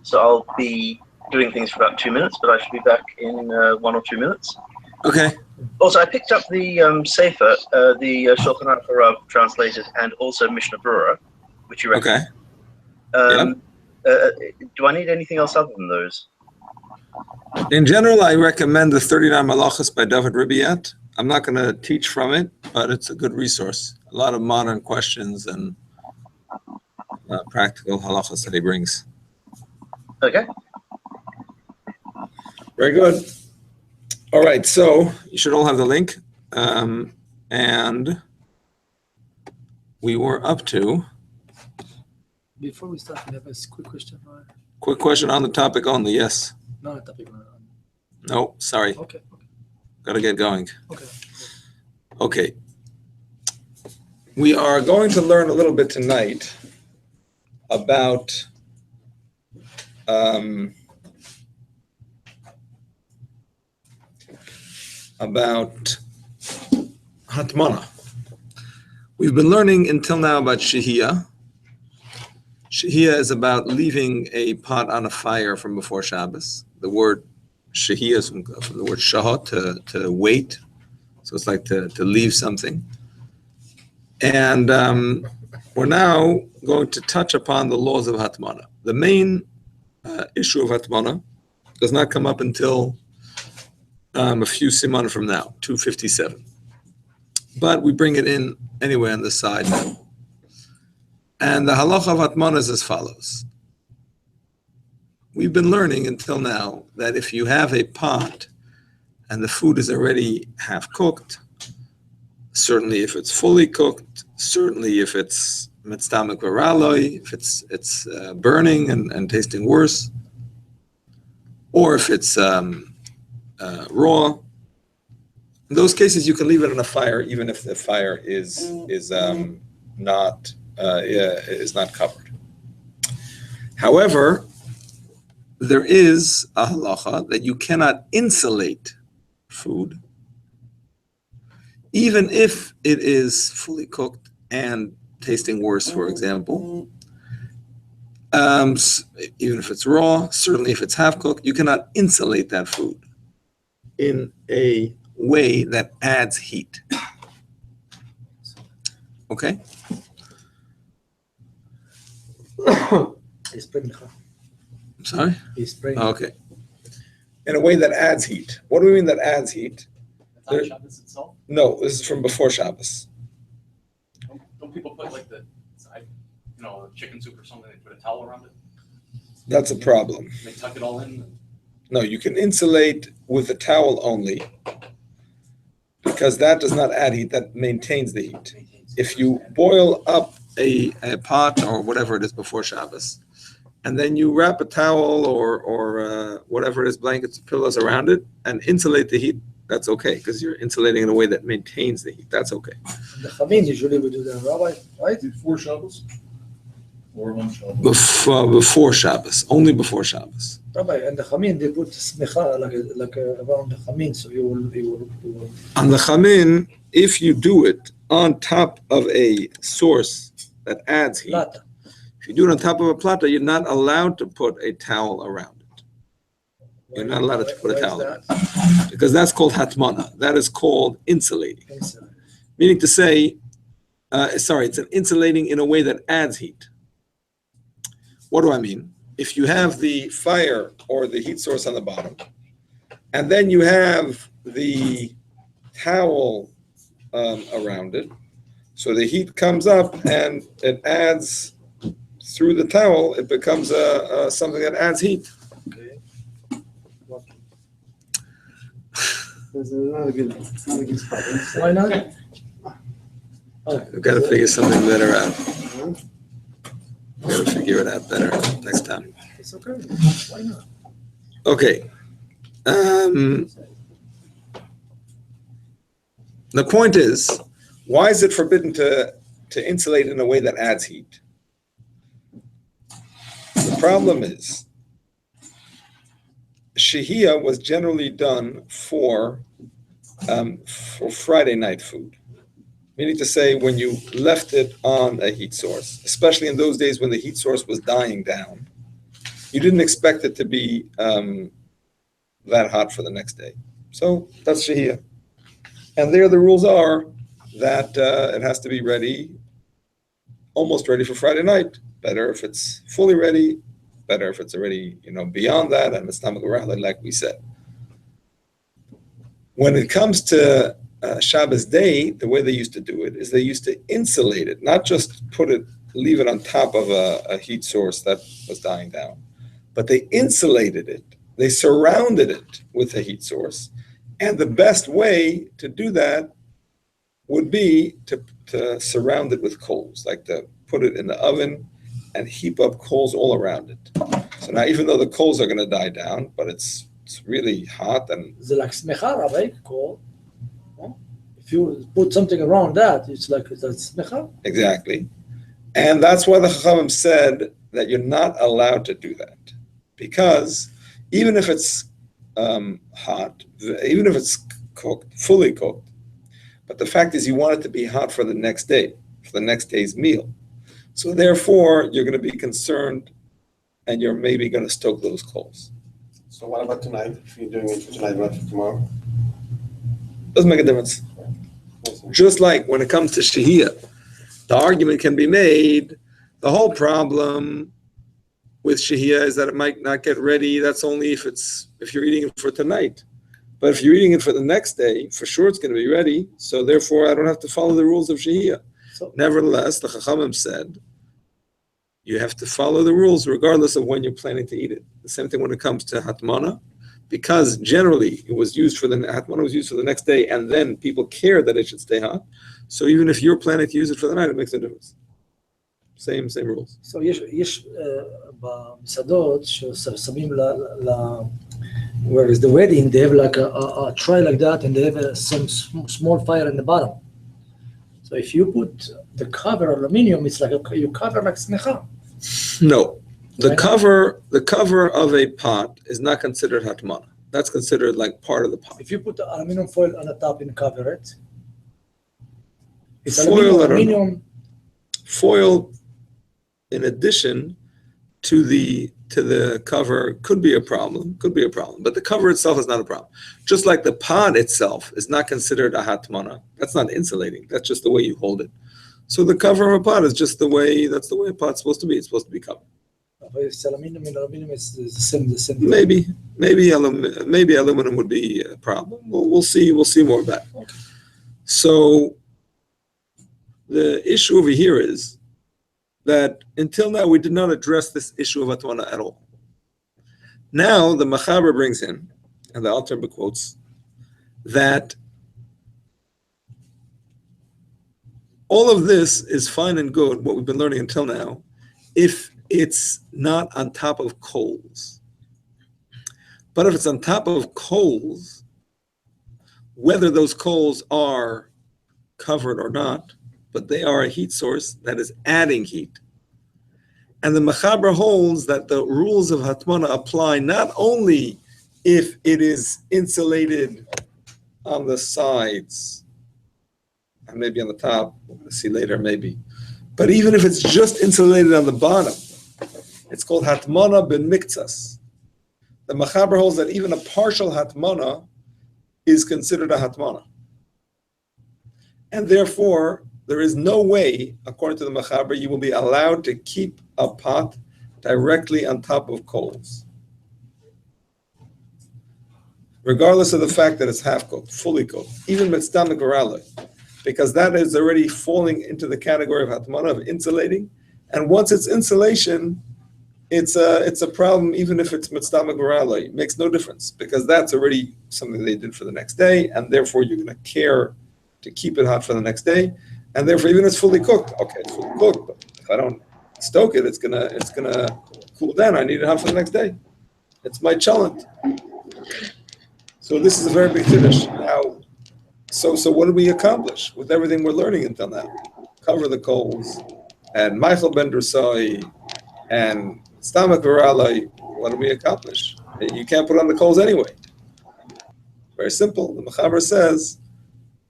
so I'll be doing things for about 2 minutes, but I should be back in 1 or 2 minutes. Okay. Also, I picked up the Sefer, the Shulchan Aruch Harav translated, and also Mishnah Brura, which you recommend. Okay. Do I need anything else other than those? In general, I recommend the 39 Malachos by David Ribiat. I'm not going to teach from it, but it's a good resource. A lot of modern questions and practical halachos that he brings. Okay. Very good. All right, so you should all have the link. And we were up to... Before we start, we have a quick question. Quick question on the topic only, yes. No, the topic. No, sorry. Okay. Got to get going. Okay. We are going to learn a little bit tonight about Hatmana. We've been learning until now about Shehiya. Shehiya is about leaving a pot on a fire from before Shabbos. The word Shehiya is from the word shahot, to wait. So it's like to leave something. And we're now going to touch upon the laws of Hatmana. The main issue of Hatmana does not come up until a few Siman from now, 257. But we bring it in anyway on the side now. And the halacha of Hatmana is as follows. We've been learning until now that if you have a pot and the food is already half cooked, certainly if it's fully cooked, certainly if it's mitztamek v'raloi, if it's burning and tasting worse, or if it's raw. In those cases, you can leave it on a fire, even if the fire is not covered. However, there is a halacha that you cannot insulate food, even if it is fully cooked and tasting worse, for example. Even if it's raw, certainly if it's half cooked, you cannot insulate that food in a way that adds heat. Okay? I'm sorry? Okay. In a way that adds heat. What do we mean that adds heat? On Shabbos itself? No, this is from before Shabbos. Don't people put like chicken soup or something, they put a towel around it? That's a problem. They tuck it all in? No, you can insulate with a towel only, because that does not add heat, that maintains the heat. If you boil up a pot or whatever it is before Shabbos, and then you wrap a towel or whatever it is, blankets, pillows around it, and insulate the heat, that's okay, because you're insulating in a way that maintains the heat. That's okay. The chamin usually we do that, Rabbi, right? Before Shabbos? Or on Shabbos? Before Shabbos, only before Shabbos. Rabbi, and the chamin, they put smecha like around the chamin, so you will. On the chamin, if you do it on top of a source that adds heat, Plata. if you do it on top of a plata, you're not allowed to put a towel around it. You're not allowed to put a towel around it. Because that's called hatmana. That is called insulating. Meaning to say, it's an insulating in a way that adds heat. What do I mean? If you have the fire or the heat source on the bottom, and then you have the towel around it, so the heat comes up and it adds through the towel, it becomes something that adds heat. Okay. Why not? We've got to figure something better out. We've got to figure it out better next time. It's okay. Why not? Okay. The point is, why is it forbidden to insulate in a way that adds heat? The problem is, Shehiya was generally done for Friday night food. Meaning to say, when you left it on a heat source, especially in those days when the heat source was dying down, you didn't expect it to be that hot for the next day. So that's Shehiya. And there the rules are that it has to be ready, almost ready for Friday night. Better if it's fully ready, better if it's already, beyond that, and it's not like we said. When it comes to Shabbos day, the way they used to do it is they used to insulate it, not just leave it on top of a heat source that was dying down, but they insulated it. They surrounded it with a heat source. And the best way to do that would be to surround it with coals, like to put it in the oven and heap up coals all around it. So now, even though the coals are going to die down, but it's really hot and זה like smecha, right? Cool. If you put something around that, it's like that's smecha. Exactly. And that's why the Chachamim said that you're not allowed to do that. Because even if it's hot, even if it's cooked, fully cooked, but the fact is you want it to be hot for the next day, for the next day's meal. So therefore, you're going to be concerned and you're maybe going to stoke those coals. So what about tonight? If you're doing it for tonight, not for tomorrow? Doesn't make a difference. Just like when it comes to Shehiya, the argument can be made, the whole problem with Shehiya is that it might not get ready. That's only if you're eating it for tonight. But if you're eating it for the next day, for sure it's going to be ready. So therefore, I don't have to follow the rules of Shehiya. So, nevertheless, the Chachamim said, you have to follow the rules regardless of when you're planning to eat it. The same thing when it comes to Hatmana, because generally it was used Hatmana was used for the next day, and then people care that it should stay hot. So even if you're planning to use it for the night, it makes no difference. Same rules. So יש במסעדות ששמים where is the wedding, they have like a tray like that, and they have some small fire in the bottom. So if you put the cover aluminum, it's like you cover like smecha. No, the cover of a pot is not considered hatmana. That's considered like part of the pot. If you put the aluminum foil on the top and cover it, it's foil, aluminum. Foil, in addition to the cover, could be a problem. But the cover itself is not a problem. Just like the pot itself is not considered a hatmana. That's not insulating. That's just the way you hold it. So the cover of a pot is just that's the way a pot's supposed to be. It's supposed to be covered. If it's aluminum is the same. Maybe aluminum would be a problem. We'll see more of that. Okay. So the issue over here is that until now we did not address this issue of hatmana at all. Now the Machaber brings in, and the Alter Rebbe quotes, that all of this is fine and good, what we've been learning until now, if it's not on top of coals. But if it's on top of coals, whether those coals are covered or not, but they are a heat source that is adding heat. And the Machaber holds that the rules of Hatmana apply not only if it is insulated on the sides, and maybe on the top, we're going to see later maybe, but even if it's just insulated on the bottom, it's called Hatmana ben Miktsas. The Machaber holds that even a partial Hatmana is considered a Hatmana. And therefore, there is no way, according to the Machaber, you will be allowed to keep a pot directly on top of coals, regardless of the fact that it's half cooked, fully cooked, even mitzdamek oraloi, because that is already falling into the category of hatmana, of insulating. And once it's insulation, it's a problem, even if it's mitzdamek oraloi. It makes no difference, because that's already something they did for the next day, and therefore you're going to care to keep it hot for the next day. And therefore, even if it's fully cooked, okay, it's fully cooked, but if I don't stoke it, it's gonna cool down. I need it hot for the next day. It's my challenge. So this is a very big finish. Now, so what did we accomplish with everything we're learning until now? Cover the coals, and Michael ben Drusai, and Stamak Viralai. What did we accomplish? You can't put on the coals anyway. Very simple. The Machaber says,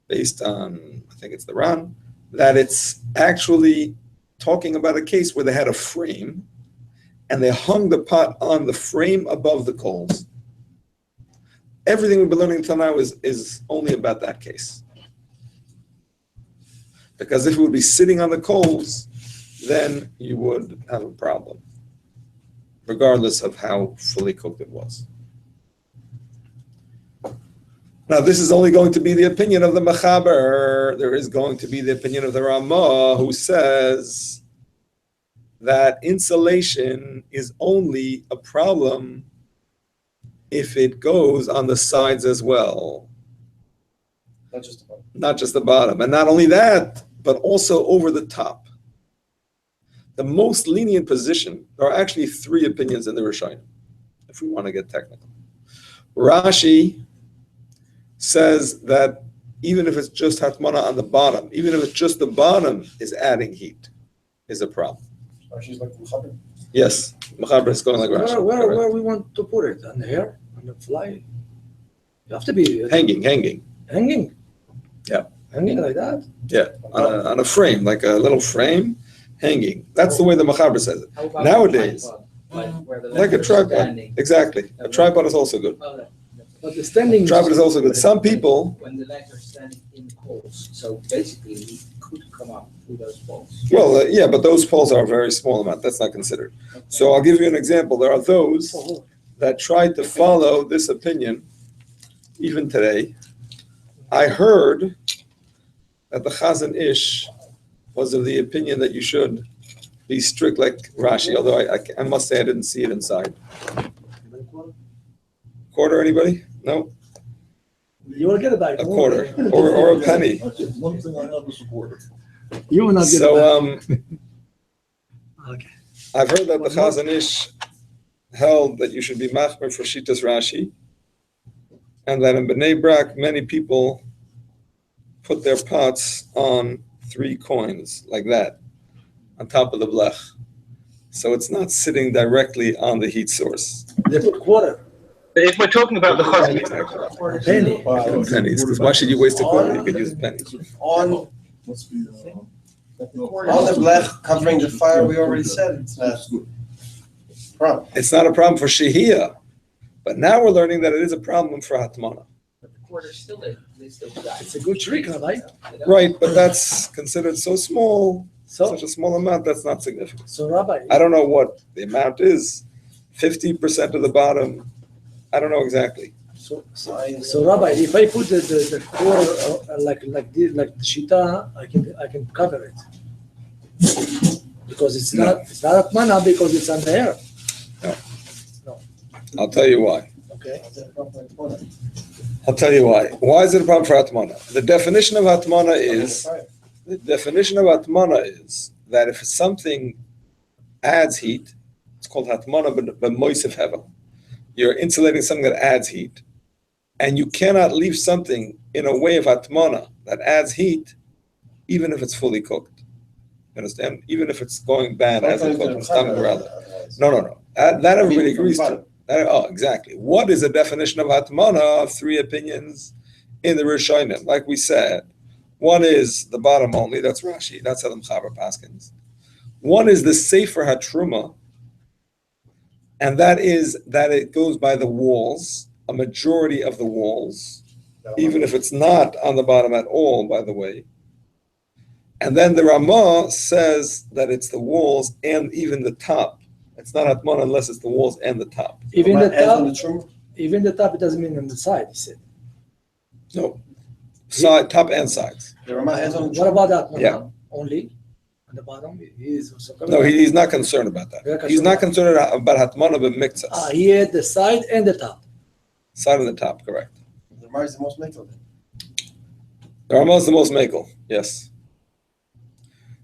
based on, I think it's the Ran, that it's actually talking about a case where they had a frame, and they hung the pot on the frame above the coals. Everything we've been learning until now is only about that case. Because if it would be sitting on the coals, then you would have a problem, regardless of how fully cooked it was. Now, this is only going to be the opinion of the Mechaber. There is going to be the opinion of the Ramah, who says that insulation is only a problem if it goes on the sides as well. Not just the bottom. Not just the bottom. And not only that, but also over the top. The most lenient position, there are actually three opinions in the Rishonim, if we want to get technical. Rashi says that even if it's just Hatmana on the bottom, even if it's just the bottom is adding heat, is a problem. She's like Mechaber. Yes, Mechaber is going like Rashi. Where we want to put it? On the hair? On the fly? You have to be Hanging. hanging. Yeah. Hanging like that. Yeah, on a frame, like a little frame, hanging. That's the way the Mechaber says it. How about Nowadays, a tripod, where the like a legs are tripod, standing? exactly. A tripod is also good. But the standing. Tripod is also good. Some people, When the legs are standing in poles, so basically he could come up through those poles. well, yeah, but those poles are a very small amount. That's not considered. So I'll give you an example. There are those that try to follow this opinion even today. I heard that the Chazan Ish was of the opinion that you should be strict like Rashi, although I must say I didn't see it inside. Quarter, anybody? No? You will get it back. A quarter or a penny. One thing I have is a quarter. You will not get it So back. Okay. I've heard that the Chazan Ish held that you should be machmer for Shitas Rashi, and that in Bnei Brak many people put their pots on 3 coins like that on top of the blech, so it's not sitting directly on the heat source. They put quarter. If we're talking about the Chazan, Penny. Pennies, because why should you waste a quarter? You could use pennies. On Must be, the blech covering the fire, we already said it's not a problem. It's not a problem for Shehiya, but now we're learning that it is a problem for Hatmana. But the quarters still, they still die. It's a good trick, right? Right, but that's considered so small, So, such a small amount, that's not significant. so Rabbi, I don't know what the amount is, 50% of the bottom, I don't know exactly. so Rabbi, if I put the quarter like the shita, I can cover it because it's not mana because it's on the air. I'll tell you why. Okay. I'll tell you why. Why is it a problem for Hatmana? The definition of Hatmana is that if something adds heat, it's called Hatmana but moisef hevel. You're insulating something that adds heat, and you cannot leave something in a way of Hatmana that adds heat, even if it's fully cooked. You understand? Even if it's going bad as a cooked. No. That everybody agrees to. Exactly. What is the definition of Hatmana? 3 opinions in the Rishonim. Like we said, one is the bottom only. That's Rashi. That's how the Mechaber paskins. One is the Sefer HaTruma, and that is that it goes by the walls, a majority of the walls, even if it's not on the bottom at all, by the way. And then the Ramah says that it's the walls and even the top. It's not Hatmana unless it's the walls and the top. Even the top, it doesn't mean on the side, he said. No. Side, top and sides. The Ramah has on the What about that one? Yeah. Only on the bottom? He is also covered. No, he's not concerned about that. He's not concerned about Hatmana but miktsas. He had the side and the top. Side and the top, correct. The Ramah is the most metal. The Ramah is the most mekel, yes.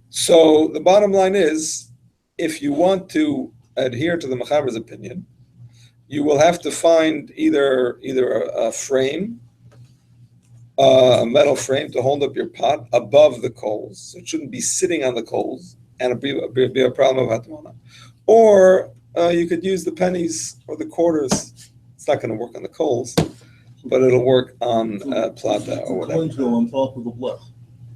So the bottom line is, if you want to adhere to the Mechaber's opinion, you will have to find either a frame, a metal frame to hold up your pot above the coals. So it shouldn't be sitting on the coals and it'd be a problem of Hatmana. Or you could use the pennies or the quarters. It's not going to work on the coals, but it'll work on plata or whatever. Coins go on top of the blech.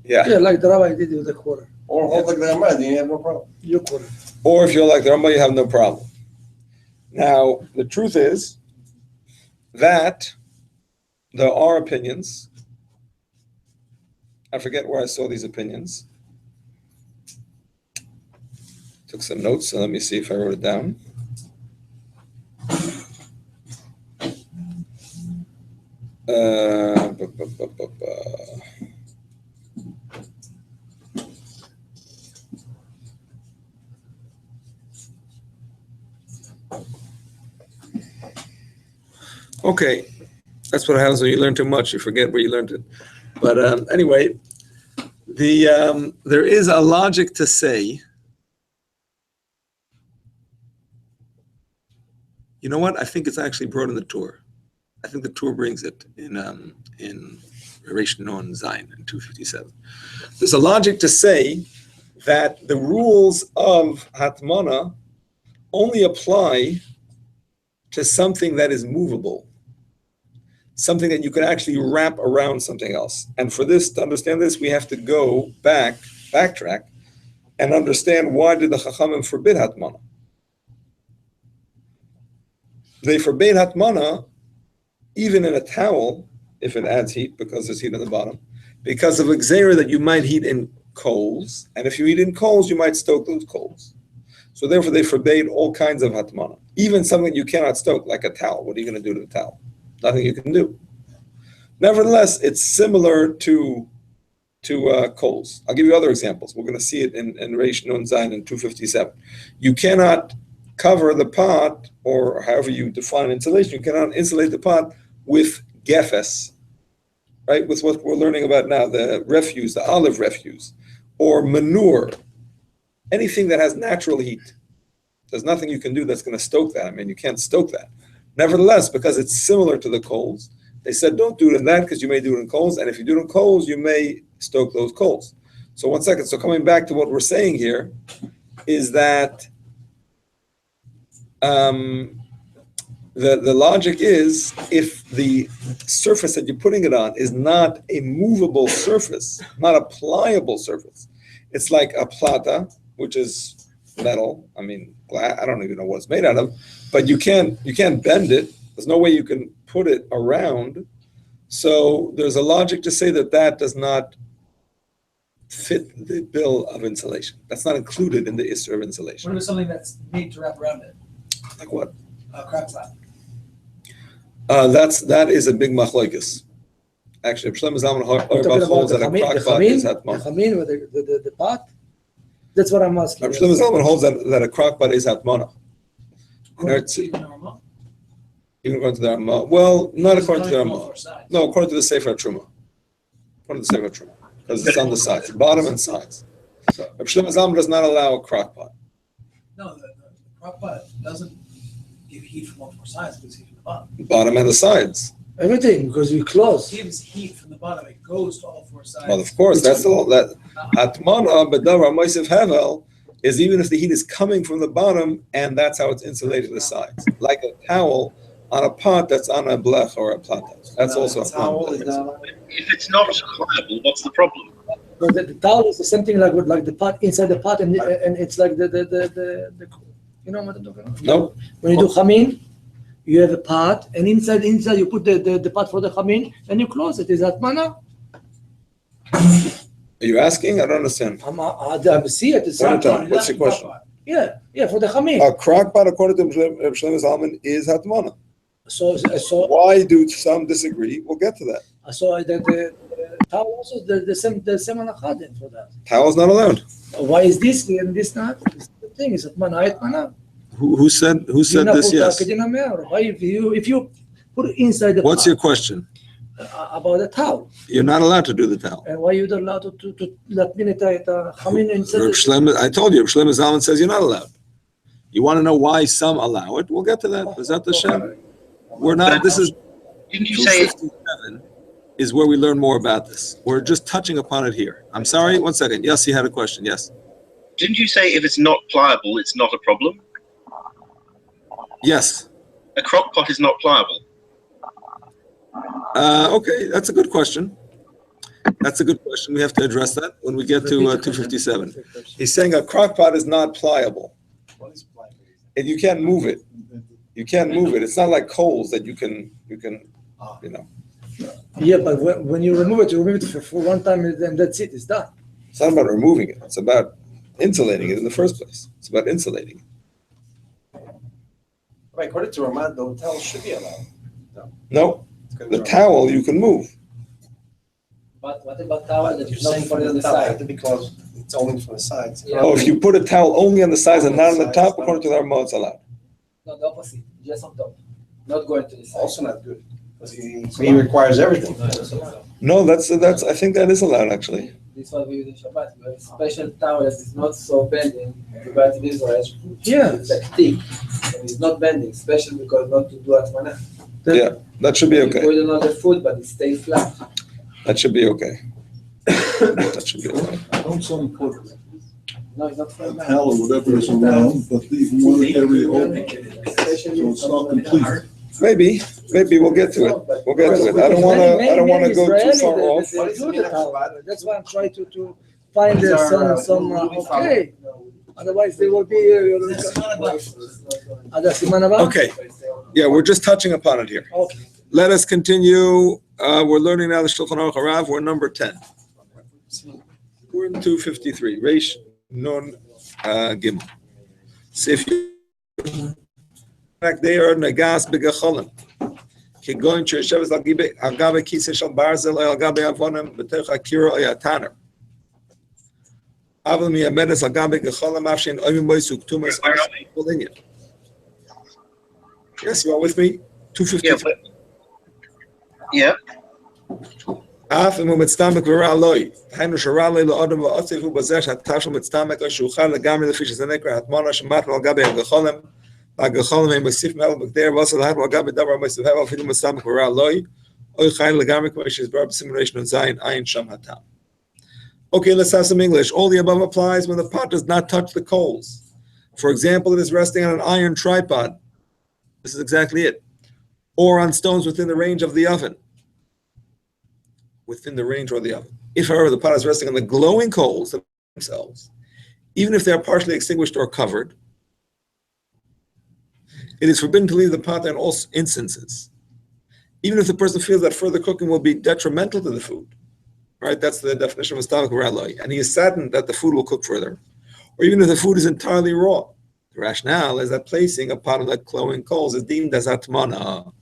Yeah. Yeah, like the Rabbi did with the quarter. Or hold like the Ramah, then you have no problem. Your quarter. Or if you're like the Ramah, you have no problem. Now, the truth is that there are opinions. I forget where I saw these opinions. Took some notes, so let me see if I wrote it down. Uh, bu- bu- bu- bu- bu- Okay, that's what happens when you learn too much. You forget where you learned it. But anyway, there is a logic to say, you know what? I think it's actually brought in the Torah. I think the Torah brings it in Reish Non Zayin in 257. There's a logic to say that the rules of Hatmana only apply to something that is movable, something that you can actually wrap around something else. And for this, to understand this, we have to go backtrack, and understand why did the Chachamim forbid Hatmana. They forbade Hatmana even in a towel, if it adds heat, because there's heat on the bottom, because of a gzeira that you might heat in coals, and if you heat in coals, you might stoke those coals. So therefore, they forbade all kinds of Hatmana, even something you cannot stoke, like a towel. What are you going to do to the towel? Nothing you can do. Nevertheless, it's similar to coals. I'll give you other examples. We're going to see it in Reish Nun Zayin in 257. You cannot cover the pot, or however you define insulation, you cannot insulate the pot with gefes, right? With what we're learning about now, the refuse, the olive refuse, or manure, anything that has natural heat. There's nothing you can do that's going to stoke that. I mean, you can't stoke that. Nevertheless, because it's similar to the coals, they said don't do it in that because you may do it in coals, and if you do it in coals, you may stoke those coals. So one second. So coming back to what we're saying here is that the logic is, if the surface that you're putting it on is not a movable surface, not a pliable surface, it's like a plata, which is metal. I mean, I don't even know what it's made out of, but you can't bend it. There's no way you can put it around. So there's a logic to say that does not fit the bill of insulation. That's not included in the issur of insulation. What about something that's made to wrap around it? Like what? Crop slab. That is a big machlokes. Actually, Shlomo Zalman Auerbach holds that a crock pot is hatmana. The chamin with the pot? That's what I'm asking. Shlomo Zalman holds that a crock pot is hatmana. Even according to the Ramah. Well, not according to the Ramah. No, according to the Sefer Truma. According to the Sefer Truma. Because it's on the sides, bottom and sides. So Shlomo Zalman does not allow a crock pot. No, the crock pot doesn't give heat from all four sides, it gives heat from the bottom. Bottom and the sides. Everything, because you close. It gives heat from the bottom, it goes to all four sides. Well, of course, that's that Hatmana, B'davar Moisef Hevel, is even if the heat is coming from the bottom, and that's how it's insulated to the sides. Like a towel on a pot that's on a blech or a plata. That's also a towel. If it's not pliable, what's the problem? But the towel is the same thing like the pot inside the pot, and it's like the you know what I'm talking about? No. When you do chamin, you have a pot, and inside you put the pot for the chamin, and you close it. Is that mana? Are you asking? I don't understand. I see it. It's What's your question? Yeah, for the chamin. A crock pot, according to Shlomo Zalman, is hatmana. So Why do some disagree? We'll get to that. So the towel also the same halacha then for that. Towel's not allowed. Why is this and this not? It's the thing is mana. Who said this? Yes. Why if you put it inside the What's pot, your question? About the towel? You're not allowed to do the towel. And why you not allowed to let me chamin inside? I told you, Shlomo Zalman says you're not allowed. You want to know why some allow it? We'll get to that. Is that the Shem? We're not. This is. Didn't you say? 257 is where we learn more about this. We're just touching upon it here. I'm sorry. One second. Yes, you had a question. Yes. Didn't you say if it's not pliable, it's not a problem? Yes. A crock pot is not pliable. Okay, that's a good question. That's a good question. We have to address that when we get to 257. He's saying a crock pot is not pliable. What is pliable? And you can't move it. You can't move it. It's not like coals that you can, you know. Yeah, but when you remove it for one time and that's it, it's done. It's not about removing it. It's about insulating it in the first place. It's about insulating it. Right, according to Ramad, the hotel should be allowed. No, the towel you can move. But what about towel that You're is not saying from for the the top, side? because it's only from the sides. Yeah. Oh, if you put a towel only on the sides and not on the top, according to the Ramah, it's allowed. No, the opposite, just on top, not going to the side. Also not good, because he requires everything. No, that's allowed. No, that's. I think that is allowed actually. This is what we use in Shabbat. We have special towel that is not so bending. You buy it in Israel. Yeah. It's like thick and it's not bending, especially because not to do atmana. Yeah, that should be You okay. put it on the foot, but it stays flat. That should be okay. That should be okay. Don't some put No, it's not for a a man. towel or whatever is around, but leave one area open, Especially so it's not complete. Maybe we'll get to it. We'll get to it. I don't want to go too far off. That's why I'm trying to find some okay. Otherwise, they will be. Okay. Yeah, we're just touching upon it here. Okay. Let us continue. We're learning now the Shulchan Aruch Harav. We're number 10. We're in 253. Reish Nun Gimel. Sif they are nagas begacholim. Kegoin chershevas agabe kisa shel barzel agabe avonim b'tech akira oyataner. Aval miyamedes agabe gecholim afshin oyim boisuk tumas polinya. Yes, you are with me? 253. Yeah. Af im mitztamek v'ra loy. Hainu shara loy lo'odom v'otzifu b'zeh shatashel mitztamek o shuchal legami lefi shezenekra hatmona shemat agabe gecholim. Agacholim Masif Mel Bagder was allowed to Agabe Dabar Masif have Fidim Masam Kora Loy, Oy Chain Lagami Commission is brought simulation on Zion Ayin Sham Hatam. Okay, let's have some English. All the above applies when the pot does not touch the coals. For example, it is resting on an iron tripod. This is exactly it. Or on stones within the range of the oven. Within the range of the oven. If, however, the pot is resting on the glowing coals themselves, even if they are partially extinguished or covered, it is forbidden to leave the pot in all instances, even if the person feels that further cooking will be detrimental to the food. Right? That's the definition of stomach ralloy. And he is saddened that the food will cook further, or even if the food is entirely raw. The rationale is that placing a pot on the glowing coals is deemed as atmana,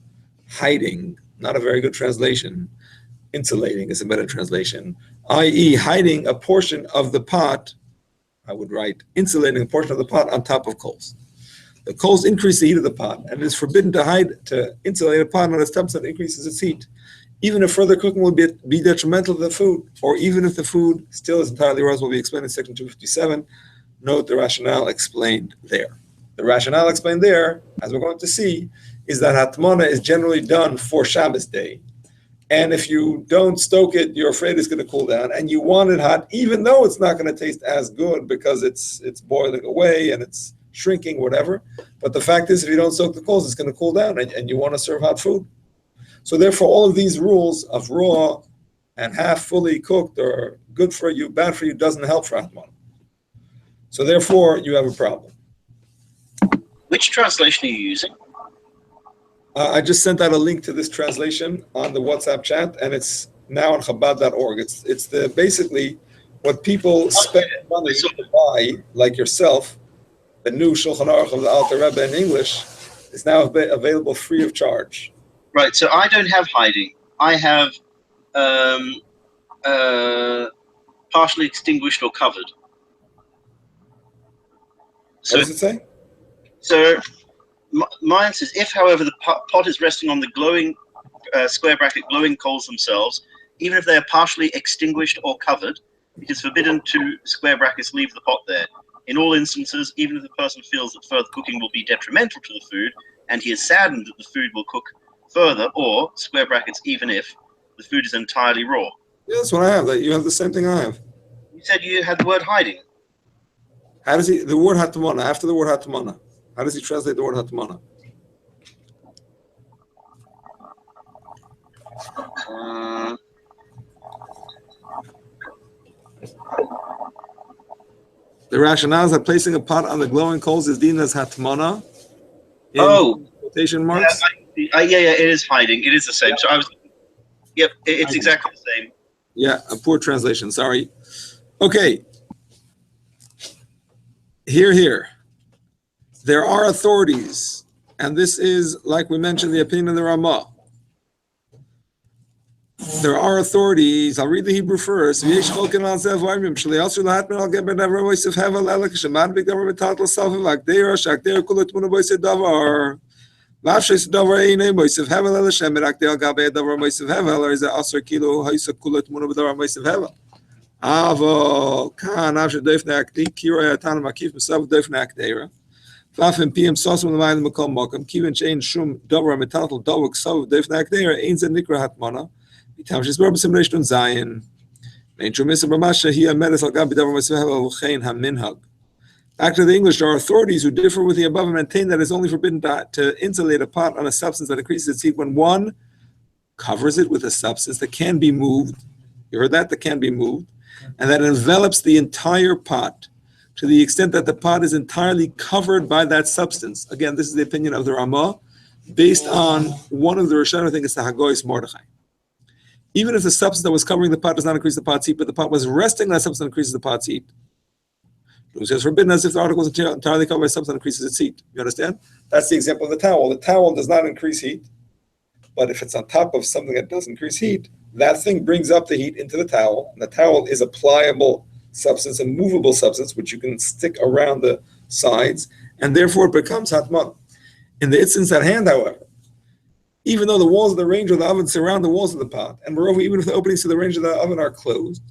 hiding, not a very good translation. Insulating is a better translation, i.e., hiding a portion of the pot. I would write insulating a portion of the pot on top of coals. The coals increase the heat of the pot, and it is forbidden to insulate a pot on its temperature that increases its heat, even if further cooking will be detrimental to the food, or even if the food still is entirely raw, as will be explained in section 257. Note the rationale explained there. The rationale explained there, as we're going to see, is that hatmana is generally done for Shabbos day, and if you don't stoke it, you're afraid it's going to cool down, and you want it hot, even though it's not going to taste as good because it's boiling away and it's shrinking, whatever. But the fact is, if you don't soak the coals, it's going to cool down, and you want to serve hot food. So therefore, all of these rules of raw and half fully cooked or good for you, bad for you, doesn't help for hatmana. So therefore, you have a problem. Which translation are you using? I just sent out a link to this translation on the WhatsApp chat, and it's now on Chabad.org. It's the basically what people spend money to buy, like yourself. The new Shulchan Aruch of the Alter Rebbe in English is now available free of charge. Right, so I don't have hiding. I have partially extinguished or covered. What does it say? So mine says, if, however, the pot is resting on the glowing square bracket glowing coals themselves, even if they are partially extinguished or covered, it is forbidden to square brackets leave the pot there. In all instances, even if the person feels that further cooking will be detrimental to the food, and he is saddened that the food will cook further, or, square brackets, even if the food is entirely raw. Yeah, that's what I have. You have the same thing I have. You said you had the word hiding. How does the word hatmana, after the word hatmana, how does he translate the word hatmana? The rationale is that placing a pot on the glowing coals is deemed as hatmana. quotation marks? Yeah, it is hiding. It is the same. So I was, yep, it's exactly the same. Yeah, a poor translation. Sorry. Okay. Here. There are authorities, and this is, like we mentioned, the opinion of the Ramah. There are authorities. I'll read the Hebrew first. Fafim PM Sosum Lamayim Makom Mokum, Kivin Chain Shum Dobra Metatal Dovuk Sov Defnak there, Ainz and Nikra Hatmana, Vitam Shis Burbs Simulation Zion, Main Trumisa Bramasha, he a medicine Gabi Dobra Masahel Chain Haminhug. Back to the English, there are authorities who differ with the above and maintain that it's only forbidden to insulate a pot on a substance that increases its heat when one covers it with a substance that can be moved. You heard that? That can be moved. And that envelops the entire pot, to the extent that the pot is entirely covered by that substance. Again, this is the opinion of the Ramah, based on one of the Rishonim, I think it's the Hagoyis Mordechai. Even if the substance that was covering the pot does not increase the pot's heat, but the pot was resting on that substance that increases the pot's heat. It says forbidden as if the article is entirely covered by substance that increases its heat. You understand? That's the example of the towel. The towel does not increase heat, but if it's on top of something that does increase heat, that thing brings up the heat into the towel. And the towel is a pliable substance, a movable substance, which you can stick around the sides, and therefore it becomes hatman. In the instance at hand, however, even though the walls of the range of the oven surround the walls of the pot, and moreover, even if the openings to the range of the oven are closed,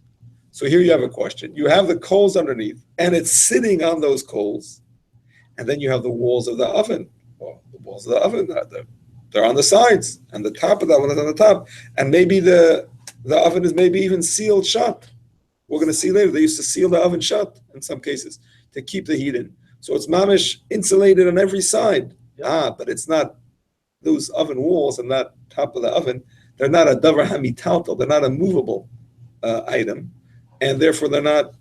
so here you have a question. You have the coals underneath, and it's sitting on those coals, and then you have the walls of the oven. Well, the walls of the oven, they're on the sides, and the top of the oven is on the top, and maybe the oven is maybe even sealed shut. We're going to see later, they used to seal the oven shut in some cases to keep the heat in. So it's mamish insulated on every side. But it's not those oven walls and that top of the oven. They're not a davar hamitaltal. They're not a movable item. And therefore they're not,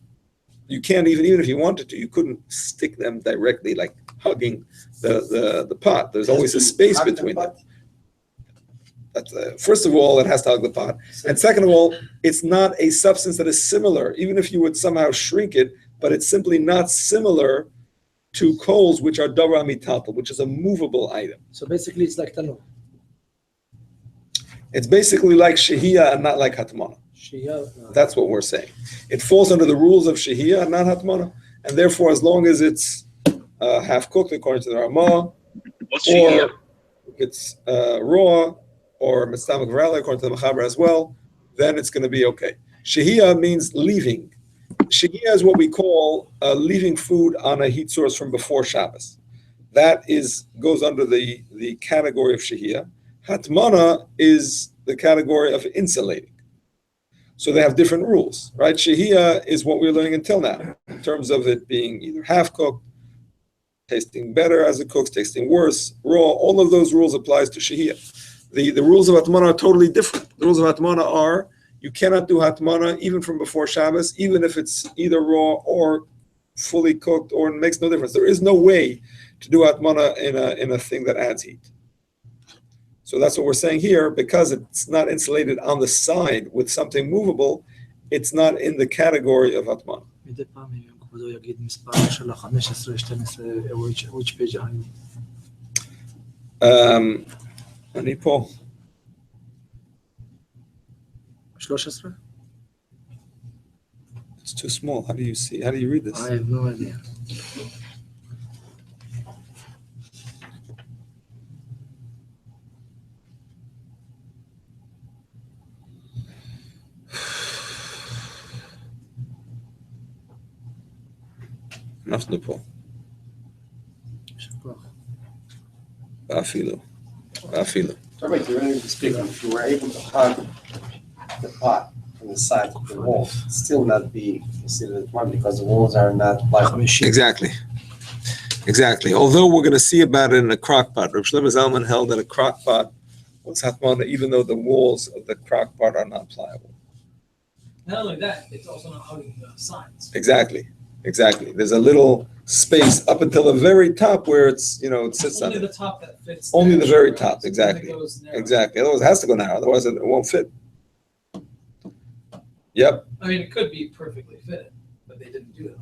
you can't even if you wanted to, you couldn't stick them directly like hugging the pot. There's always a space between them. First of all, it has to hug the pot. And second of all, it's not a substance that is similar, even if you would somehow shrink it, but it's simply not similar to coals, which are davar mitatal, which is a movable item. So basically, it's like tanur. It's basically like shehiya and not like hatmana. That's what we're saying. It falls under the rules of shehiya and not hatmana. And therefore, as long as it's half-cooked, according to the Ramah, or it's raw, or Mitzvah Varela, according to the Mechaber as well, then it's going to be okay. Shehiya means leaving. Shehiya is what we call leaving food on a heat source from before Shabbos. That goes under the category of Shehiya. Hatmana is the category of insulating. So they have different rules, right? Shehiya is what we're learning until now, in terms of it being either half-cooked, tasting better as it cooks, tasting worse, raw. All of those rules applies to Shehiya. The rules of Hatmana are totally different. The rules of Hatmana are, you cannot do Hatmana even from before Shabbos, even if it's either raw or fully cooked, or it makes no difference. There is no way to do Hatmana in a thing that adds heat. So that's what we're saying here, because it's not insulated on the side with something movable, it's not in the category of Hatmana. אני פה. 13? It's too small. How do you read this? I have no idea. אנחנו פה. אפילו. Speaking, if you were able to hug the pot from the side of the wall, still not be considered one because the walls are not like. Exactly. Although we're going to see about it in a crock pot. Reb Shlomo Zalman held that a crock pot was hatmana, even though the walls of the crock pot are not pliable. Not only that, it's also not hugging the sides. Exactly. There's a little space up until the very top where it's, it sits on Only it. the top that fits. Only the very right? top, So then exactly. it goes narrow. Exactly. Otherwise, it has to go narrow. Otherwise, it won't fit. Yep. I mean, it could be perfectly fitted, but they didn't do it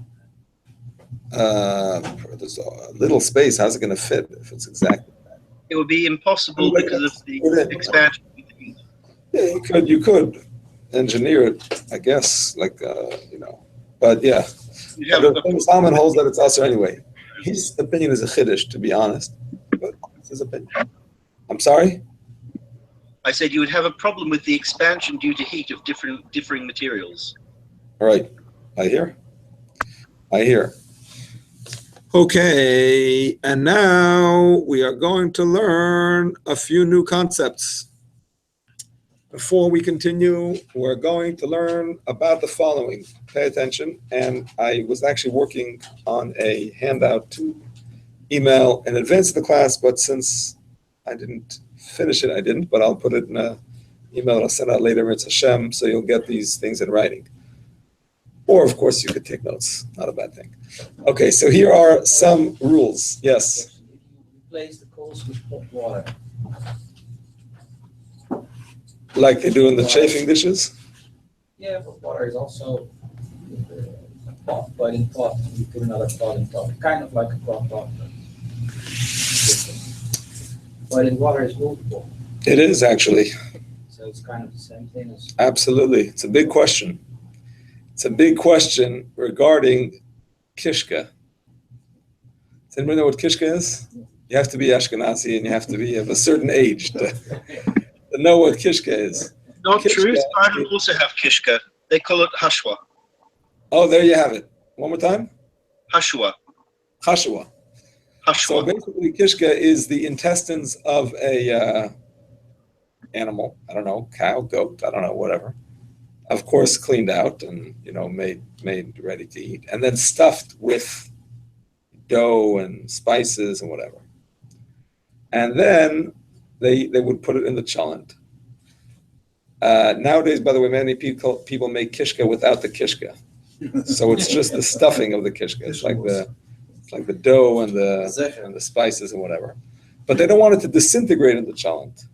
like that. There's a little space. How's it going to fit if it's exactly? It would be impossible because of the expansion. Yeah, you could engineer it, I guess, but yeah. You have Salman holds that it's usher anyway. His opinion is a chiddush, to be honest, but it's his opinion. I'm sorry? I said you would have a problem with the expansion due to heat of differing materials. All right, I hear. Okay, and now we are going to learn a few new concepts. Before we continue, we're going to learn about the following. Pay attention. And I was actually working on a handout to email in advance of the class, but since I didn't finish it, I didn't, but I'll put it in an email that I'll send out later. It's Hashem, so you'll get these things in writing. Or, of course, you could take notes. Not a bad thing. Okay, so here are some rules. Yes? If you replace the coals with hot water, Like they do in the chafing dishes? yeah, but water is also a pot, boiling pot, you put another pot on top, kind of like a crock pot. but different. Boiling water is movable, It is, actually. so it's kind of the same thing as. Absolutely. It's a big question. It's a big question regarding kishka. Does anybody know what kishka is? You have to be Ashkenazi and you have to be of a certain age to know what kishka is. Not Kishka. true. Spartan also have kishka. They call it hashwa. Oh, there you have it. One more time. Hashwa. Chashua. So Hashwa. basically, kishka is the intestines of a animal. I don't know, cow, goat. I don't know, whatever. Of course, cleaned out and made ready to eat, and then stuffed with dough and spices and whatever. And then they would put it in the cholent. Nowadays, by the way, many people make kishka without the kishka, so it's just the stuffing of the kishka. It's like the dough and the spices and whatever. But they don't want it to disintegrate in the cholent,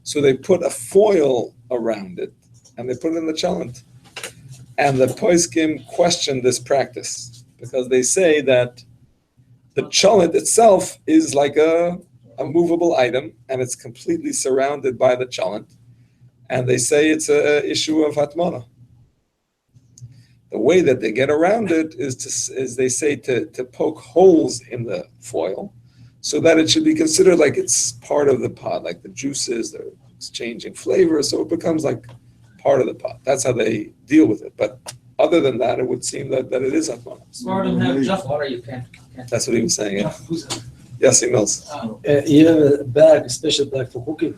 so they put a foil around it and they put it in the cholent. And the poskim question this practice because they say that the cholent itself is like a movable item and it's completely surrounded by the cholent. And they say it's an issue of hatmana. The way that they get around it is they say to poke holes in the foil so that it should be considered like it's part of the pot, like the juices, they're exchanging flavor, so it becomes like part of the pot. That's how they deal with it. But other than that, it would seem that it is hatmana. Spartan have just Water you can't. That's what he was saying. Yeah. who's that? Yes, he knows. You have a bag, a special bag for cooking.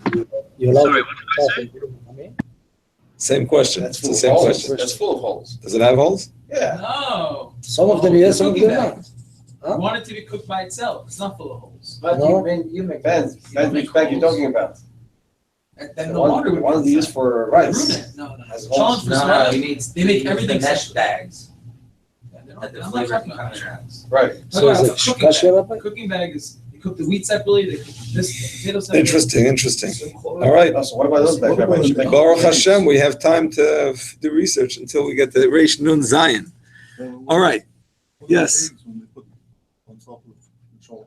You're allowed Sorry, to what did I say? Same question. That's It's full the of same holes. question. That's full of holes. Does it have holes? Yeah. No. Some of them yes, some of them not. You want it to be cooked by itself. It's not full of holes. But No. you make. Ben, which bag you talking about? And then The the one water would they use for rice. No. Has Challenge holes. for No, sweat. you need. They make you use everything the mesh separate. bags Yeah, they don't- that the I'm not flavor talking can about come that. around. Right. So is it Cooking kasher bag. bag? Cooking bag is, they cook the wheat separately, they cook this, the potato separately. Interesting. All right. Oh, so what about those bags? What about the- Baruch Hashem, we have time to do research until we get the Reish Nun Zion. All right. Yes. Eggs when they put on top of the chalk.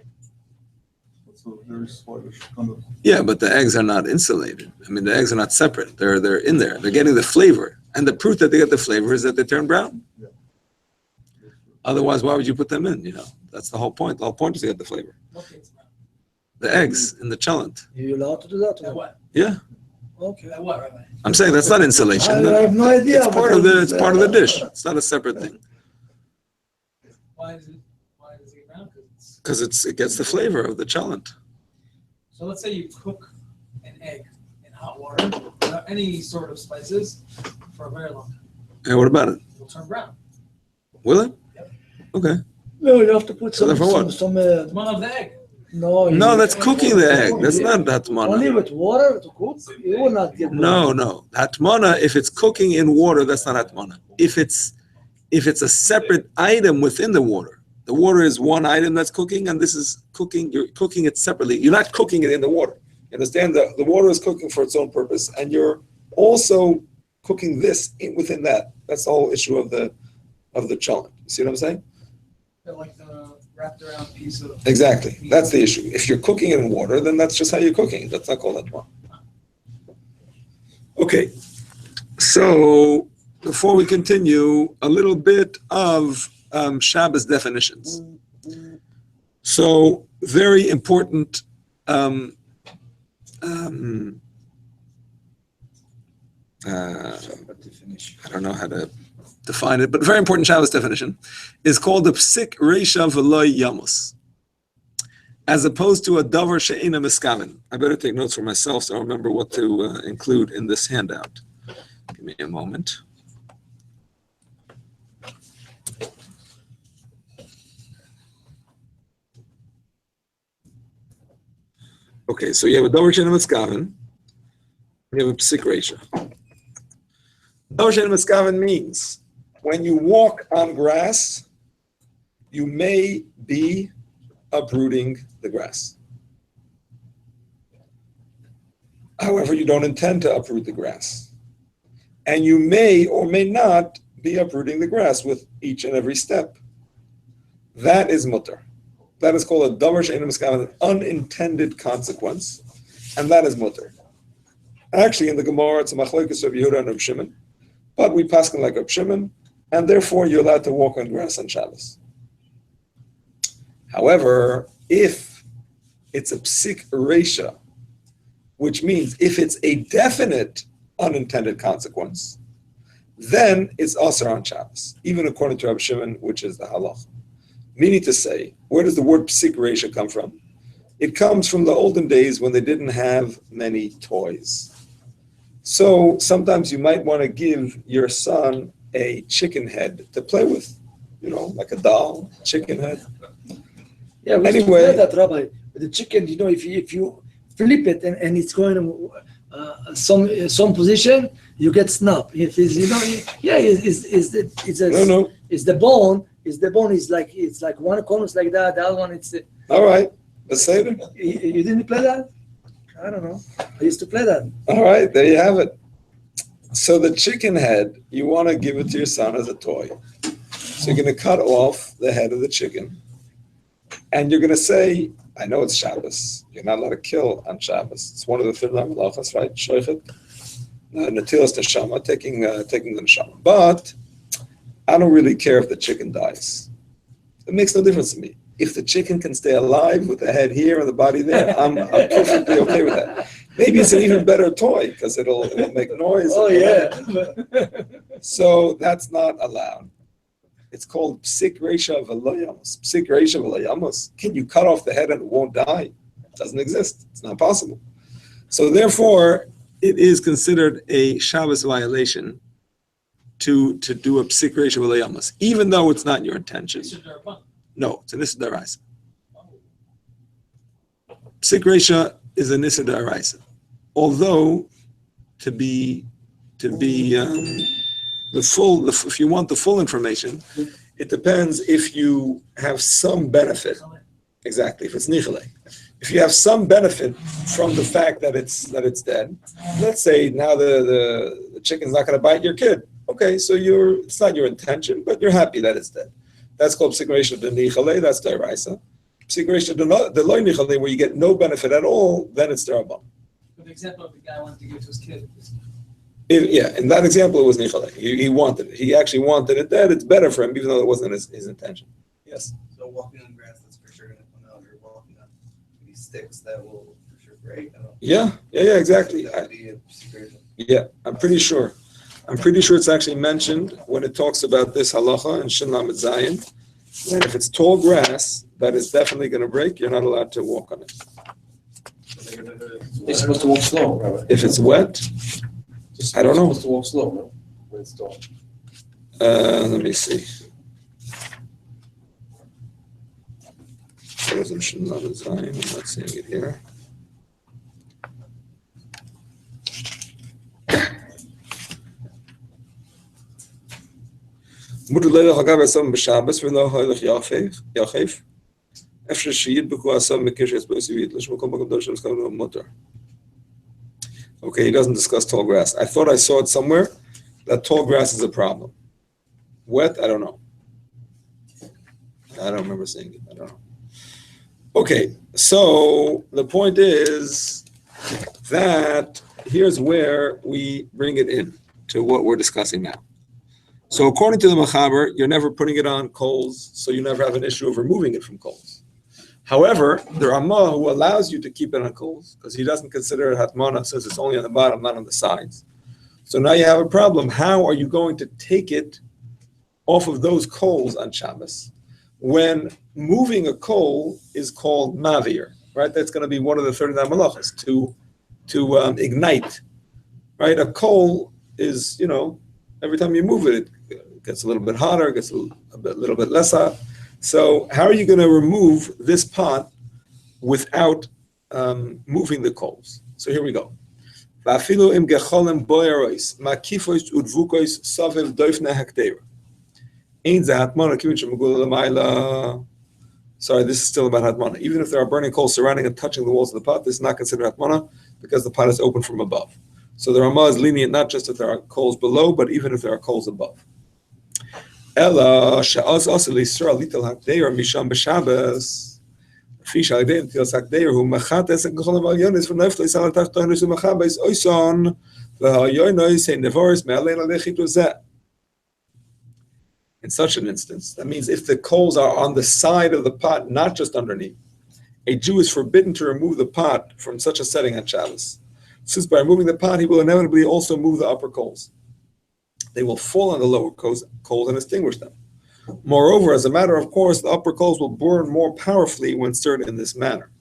That's a very sluggish kind of. Yeah, but the eggs are not insulated. I mean, the eggs are not separate. They're in there. They're getting the flavor. And the proof that they get the flavor is that they turn brown. Yeah. Otherwise, why would you put them in? That's the whole point. The whole point is to get the flavor. Okay, it's not. The eggs in the cholent. You allowed to do that? That what? Yeah. Okay. That what, Rabbi? I'm saying that's not insulation. I have no idea. It's part of the dish. It's not a separate thing. Why does it get brown? Because it gets the flavor of the cholent. So let's say you cook an egg in hot water without any sort of spices for a very long time. And what about it? It'll turn brown. Will it? Yep. Okay. No, you have to put So then for what? some One of the egg. no. No, that's cooking the egg. That's not Only hatmana. with water to cook, you will not get. No. Hatmana, if it's cooking in water, that's not hatmana. If it's a separate item within the water, The water is one item that's cooking, and this is cooking. You're cooking it separately. You're not cooking it in the water. You understand that the water is cooking for its own purpose, and you're also cooking this within that. That's the whole issue of the cholent. You see what I'm saying? Like the wrapped around piece of. Exactly. That's the issue. If you're cooking it in water, then that's just how you're cooking it. That's not called atma. Okay. So before we continue, a little bit of Shabbos definitions. So very important. I don't know how to define it, but very important Shabbos definition is called the psik reisha v'loy yamos, as opposed to a davar she'ena miskaven. I better take notes for myself so I remember what to include in this handout. Give me a moment. Okay, so you have a davar she'ena miskaven. You have a psik reisha. Davar she'ena miskaven means when you walk on grass, you may be uprooting the grass. However, you don't intend to uproot the grass. And you may or may not be uprooting the grass with each and every step. That is mutter. That is called a davar she'ena miskaven, an unintended consequence, and that is mutter. Actually, in the Gemara, it's a machlokes of Yehuda and Reb Shimon, but we paskin like Reb Shimon, and therefore you're allowed to walk on grass on Shabbos. However, if it's a psik reisha, which means if it's a definite unintended consequence, then it's asur on Shabbos, even according to Reb Shimon, which is the halach. Meaning to say, where does the word psik reisha come from? It comes from the olden days when they didn't have many toys. So sometimes you might want to give your son a chicken head to play with, like a doll, chicken head. Yeah, we Anyway, anyway, that, Rabbi. The chicken, if you flip it and it's going to some position, you get snapped. If it's it's the bone. It's the bone is like one corner is like that. The other one it's. All right, let's say it. You didn't play that? I don't know. I used to play that. All right, there you have it. So the chicken head, you want to give it to your son as a toy. So you're going to cut off the head of the chicken. And you're going to say, I know it's Shabbos. You're not allowed to kill on Shabbos. It's one of the Tefillah Malachas, right? Shoichet. Natilas Neshama, taking the Neshama. But I don't really care if the chicken dies. It makes no difference to me. If the chicken can stay alive with the head here and the body there, I'm perfectly okay with that. Maybe it's an even better toy because it'll make noise. Oh, yeah. So that's not allowed. It's called psik reisha v'lo yamos. Psik reisha v'lo yamos. Can you cut off the head and it won't die? It doesn't exist. It's not possible. So therefore, it is considered a Shabbos violation to do a psik reisha v'lo yamos, even though it's not your intention. No, it's an issa d'oraisa. Psik reisha is an issa d'oraisa. Although, if you want the full information, it depends if you have some benefit. Exactly, if it's nichale. If you have some benefit from the fact that it's dead, let's say now the chicken's not going to bite your kid. Okay, so it's not your intention, but you're happy that it's dead. That's called psik reisha de nichale. That's d'oraisa. Psik reisha de lo nichale, where you get no benefit at all, then it's d'rabban. The example of the guy wanted to give it to his kid. In that example, it was nichale. He wanted it. He actually wanted it dead. It's better for him, even though it wasn't his intention. Yes. So walking on grass, that's for sure going to come out. Or walking on these sticks, that will for sure break. Yeah, exactly. I'm pretty sure. It's actually mentioned when it talks about this halacha in Shin Lamed Zayin. And if it's tall grass, that is definitely going to break. You're not allowed to walk on it. They're supposed to walk slow, Robert. If it's wet, I don't know. Supposed to walk slow, no? When it's tall. Let me see. It was in Shin Lamed Zayin. I'm not seeing it here. מותר לילה חגב עשם בשבס ולא הולך יחף. אפשר שידבקו עשם מקשס בסיבית, לשם מקום בקדוש של סקאנו מותר. Okay, he doesn't discuss tall grass. I thought I saw it somewhere that tall grass is a problem. Wet, I don't know. I don't remember seeing it. I don't know. Okay, so the point is that here's where we bring it in to what we're discussing now. So according to the Mechaber, you're never putting it on coals, so you never have an issue of removing it from coals. However, the Ramah, who allows you to keep it on coals, because he doesn't consider it hatmana, says it's only on the bottom, not on the sides. So now you have a problem. How are you going to take it off of those coals on Shabbos when moving a coal is called mavir, right? That's going to be one of the 39 malachas, to ignite, right? A coal is, every time you move it, it gets a little bit hotter, it gets a little bit less hot. So how are you going to remove this pot without moving the coals? So here we go. Sorry, this is still about hatmana. Even if there are burning coals surrounding and touching the walls of the pot, this is not considered hatmana because the pot is open from above. So the Ramah is lenient not just if there are coals below, but even if there are coals above. Ella she'az asel Yisrael litel hakdeir misham b'Shabbos. Fish hakdeir litel hakdeir hu mechates gechol avalyonis v'neflis al tachtonis hu mechabes oison v'hayonis he nevoris me'alein alechit uzeh. In such an instance, that means if the coals are on the side of the pot, not just underneath, a Jew is forbidden to remove the pot from such a setting on Shabbos. Since by removing the pot, he will inevitably also move the upper coals. They will fall on the lower coals and extinguish them. Moreover, as a matter of course, the upper coals will burn more powerfully when stirred in this manner.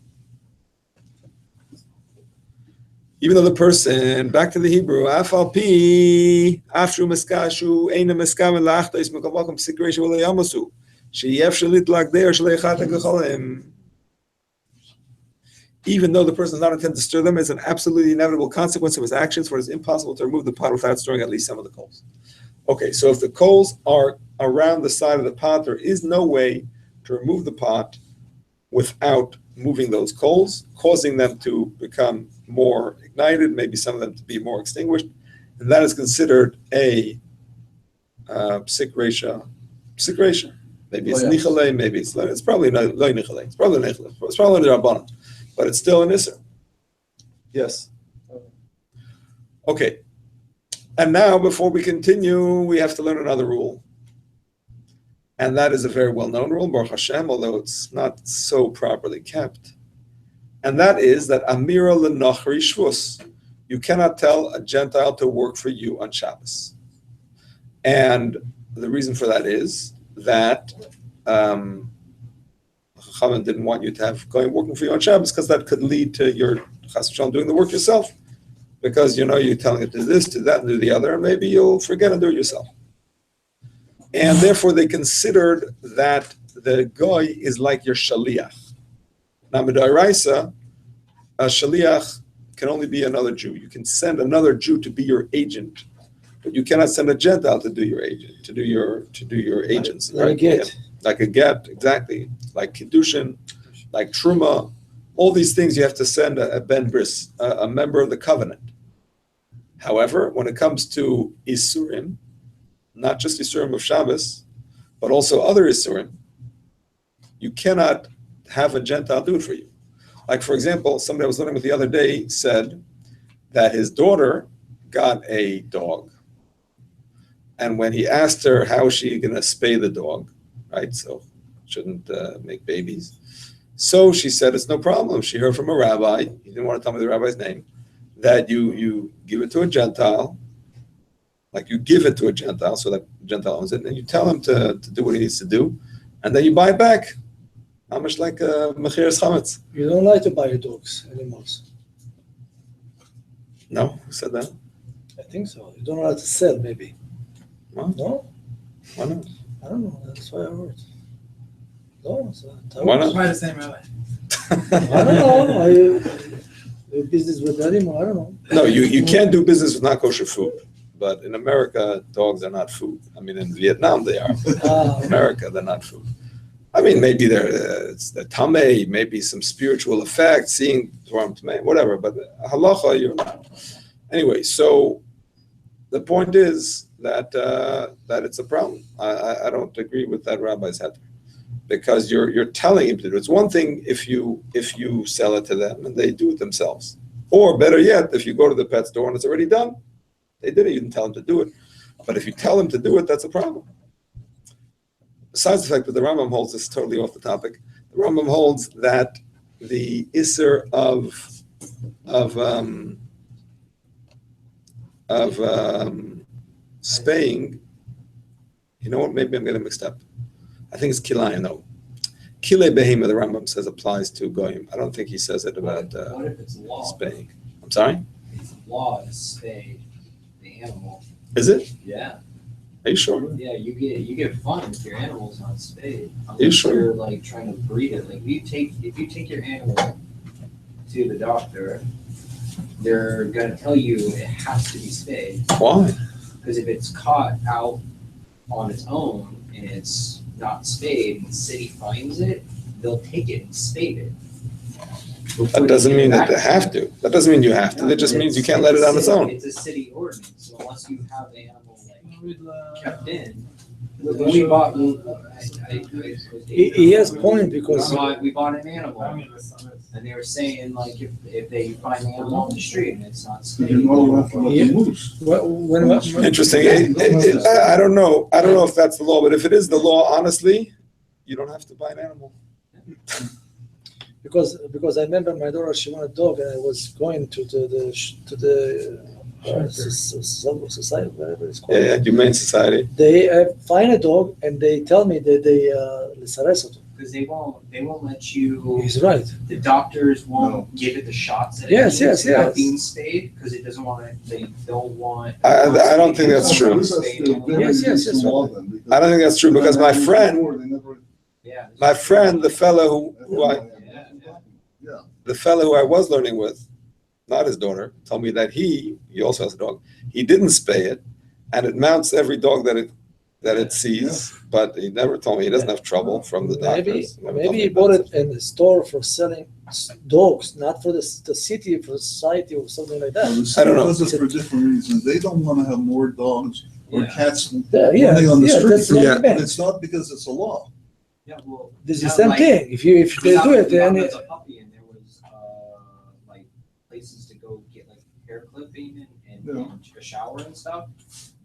Even though the person, back to the Hebrew, afal pi, afshu meskashu, eina meskaven lachtais mekavakum sikreshu v'leyamasu, sheyef shalit lagdeir shleichat ha'gecholim. Even though the person does not intend to stir them, it's an absolutely inevitable consequence of his actions, for it is impossible to remove the pot without stirring at least some of the coals. Okay, so if the coals are around the side of the pot, there is no way to remove the pot without moving those coals, causing them to become more ignited, maybe some of them to be more extinguished, and that is considered a sikresha. Maybe it's nichale, maybe it's probably not nichale. It's probably nichale. It's probably the rabbanon, but it's still an isser. Yes. Okay. And now, before we continue, we have to learn another rule. And that is a very well-known rule, Baruch Hashem, although it's not so properly kept. And that is that Amira l'nochri shvus. You cannot tell a Gentile to work for you on Shabbos. And the reason for that is that Chachamim didn't want you to have going working for you on Shabbos because that could lead to your Chas v'Shalom doing the work yourself. Because, you're telling it to this, to that, and to the other, and maybe you'll forget and do it yourself. And therefore, they considered that the goy is like your shaliach. Now, Midairaisa, a shaliach can only be another Jew. You can send another Jew to be your agent, but you cannot send a Gentile to do your agent, to do your agency. Like a get. Yeah. Like a get, exactly. Like Kiddushin, like Truma. All these things you have to send a Ben Bris, a member of the covenant. However, when it comes to Isurim, not just Isurim of Shabbos, but also other Isurim, you cannot have a Gentile do it for you. Like, for example, somebody I was learning with the other day said that his daughter got a dog. And when he asked her how is she going to spay the dog, right, so shouldn't make babies. So she said, it's no problem. She heard from a rabbi, he didn't want to tell me the rabbi's name, that you give it to a Gentile, like you give it to a Gentile, so that Gentile owns it, and you tell him to do what he needs to do, and then you buy it back. How much like Mechiras Chametz? You don't like to buy your dogs anymore. No? Who said that? I think so. You don't know how to sell, maybe. What? No? Why not? I don't know. That's why I heard. No, so Why not? Try the same way. I don't know. I do business with animal. I don't know. No, you can't do business with not kosher food. but in America, dogs are not food. I mean, in Vietnam they are. In America, they're not food. I mean, maybe it's the tamei, maybe some spiritual effect, seeing Dvarim tamei, whatever. But halacha, you're not. Anyway, so the point is that that it's a problem. I don't agree with that rabbi's head, because you're telling him to do it. It's one thing if you sell it to them and they do it themselves, or better yet, if you go to the pet store and it's already done, they did it. You didn't tell them to do it, but if you tell them to do it, that's a problem. Besides the fact that the Rambam holds, this is totally off the topic, the Rambam holds that the Isser of spaying, you know what, maybe I'm getting mixed up. I think it's Kilai, no. Kile Behema, the Rambam says, applies to Goyim. I don't think he says it about What if it's law? spaying. I'm sorry? It's law to spay the animal. Is it? Yeah. Are you sure? Yeah, you get fined if your animal's not spayed. Are you sure? You're like trying to breed it. Like if you take your animal to the doctor, they're gonna tell you it has to be spayed. Why? Because if it's caught out on its own and it's not spayed, and the city finds it, they'll take it and spade it. That doesn't mean that they have to. That doesn't mean you have to. That just means you can't let it on its own. It's a city ordinance, so unless you have the animal kept in. He We bought. he has point because We bought an animal, and they were saying like if they find the animal on the street and it's not spayed. when Interesting. I don't know. I don't know if that's the law, but if it is the law, honestly, you don't have to buy an animal. because I remember my daughter, she wanted a dog, and I was going to the society, whatever it's called. Yeah, Humane Society. They find a dog and they tell me that they Because they won't let you. He's right. The doctors won't give it the shots that Yes, it needs yes, without yes. being spayed because it doesn't want it. They don't want. I don't think that's true. Yes. I don't think that's true because my friend, Yeah. the fellow who I was learning with, not his daughter, told me that he also has a dog. He didn't spay it, and it mounts every dog that it sees. But he never told me he doesn't have trouble from the doctors. Maybe he bought it in the store for selling dogs, not for the city, for society or something like that. I don't know. Does it for different reasons. They don't want to have more dogs or cats Yeah, running on the that's street. what I meant. It's not because it's a law. Yeah, well. This is the same thing. If they do it, then As a puppy, and there was like places to go get like hair clipping and a shower and stuff.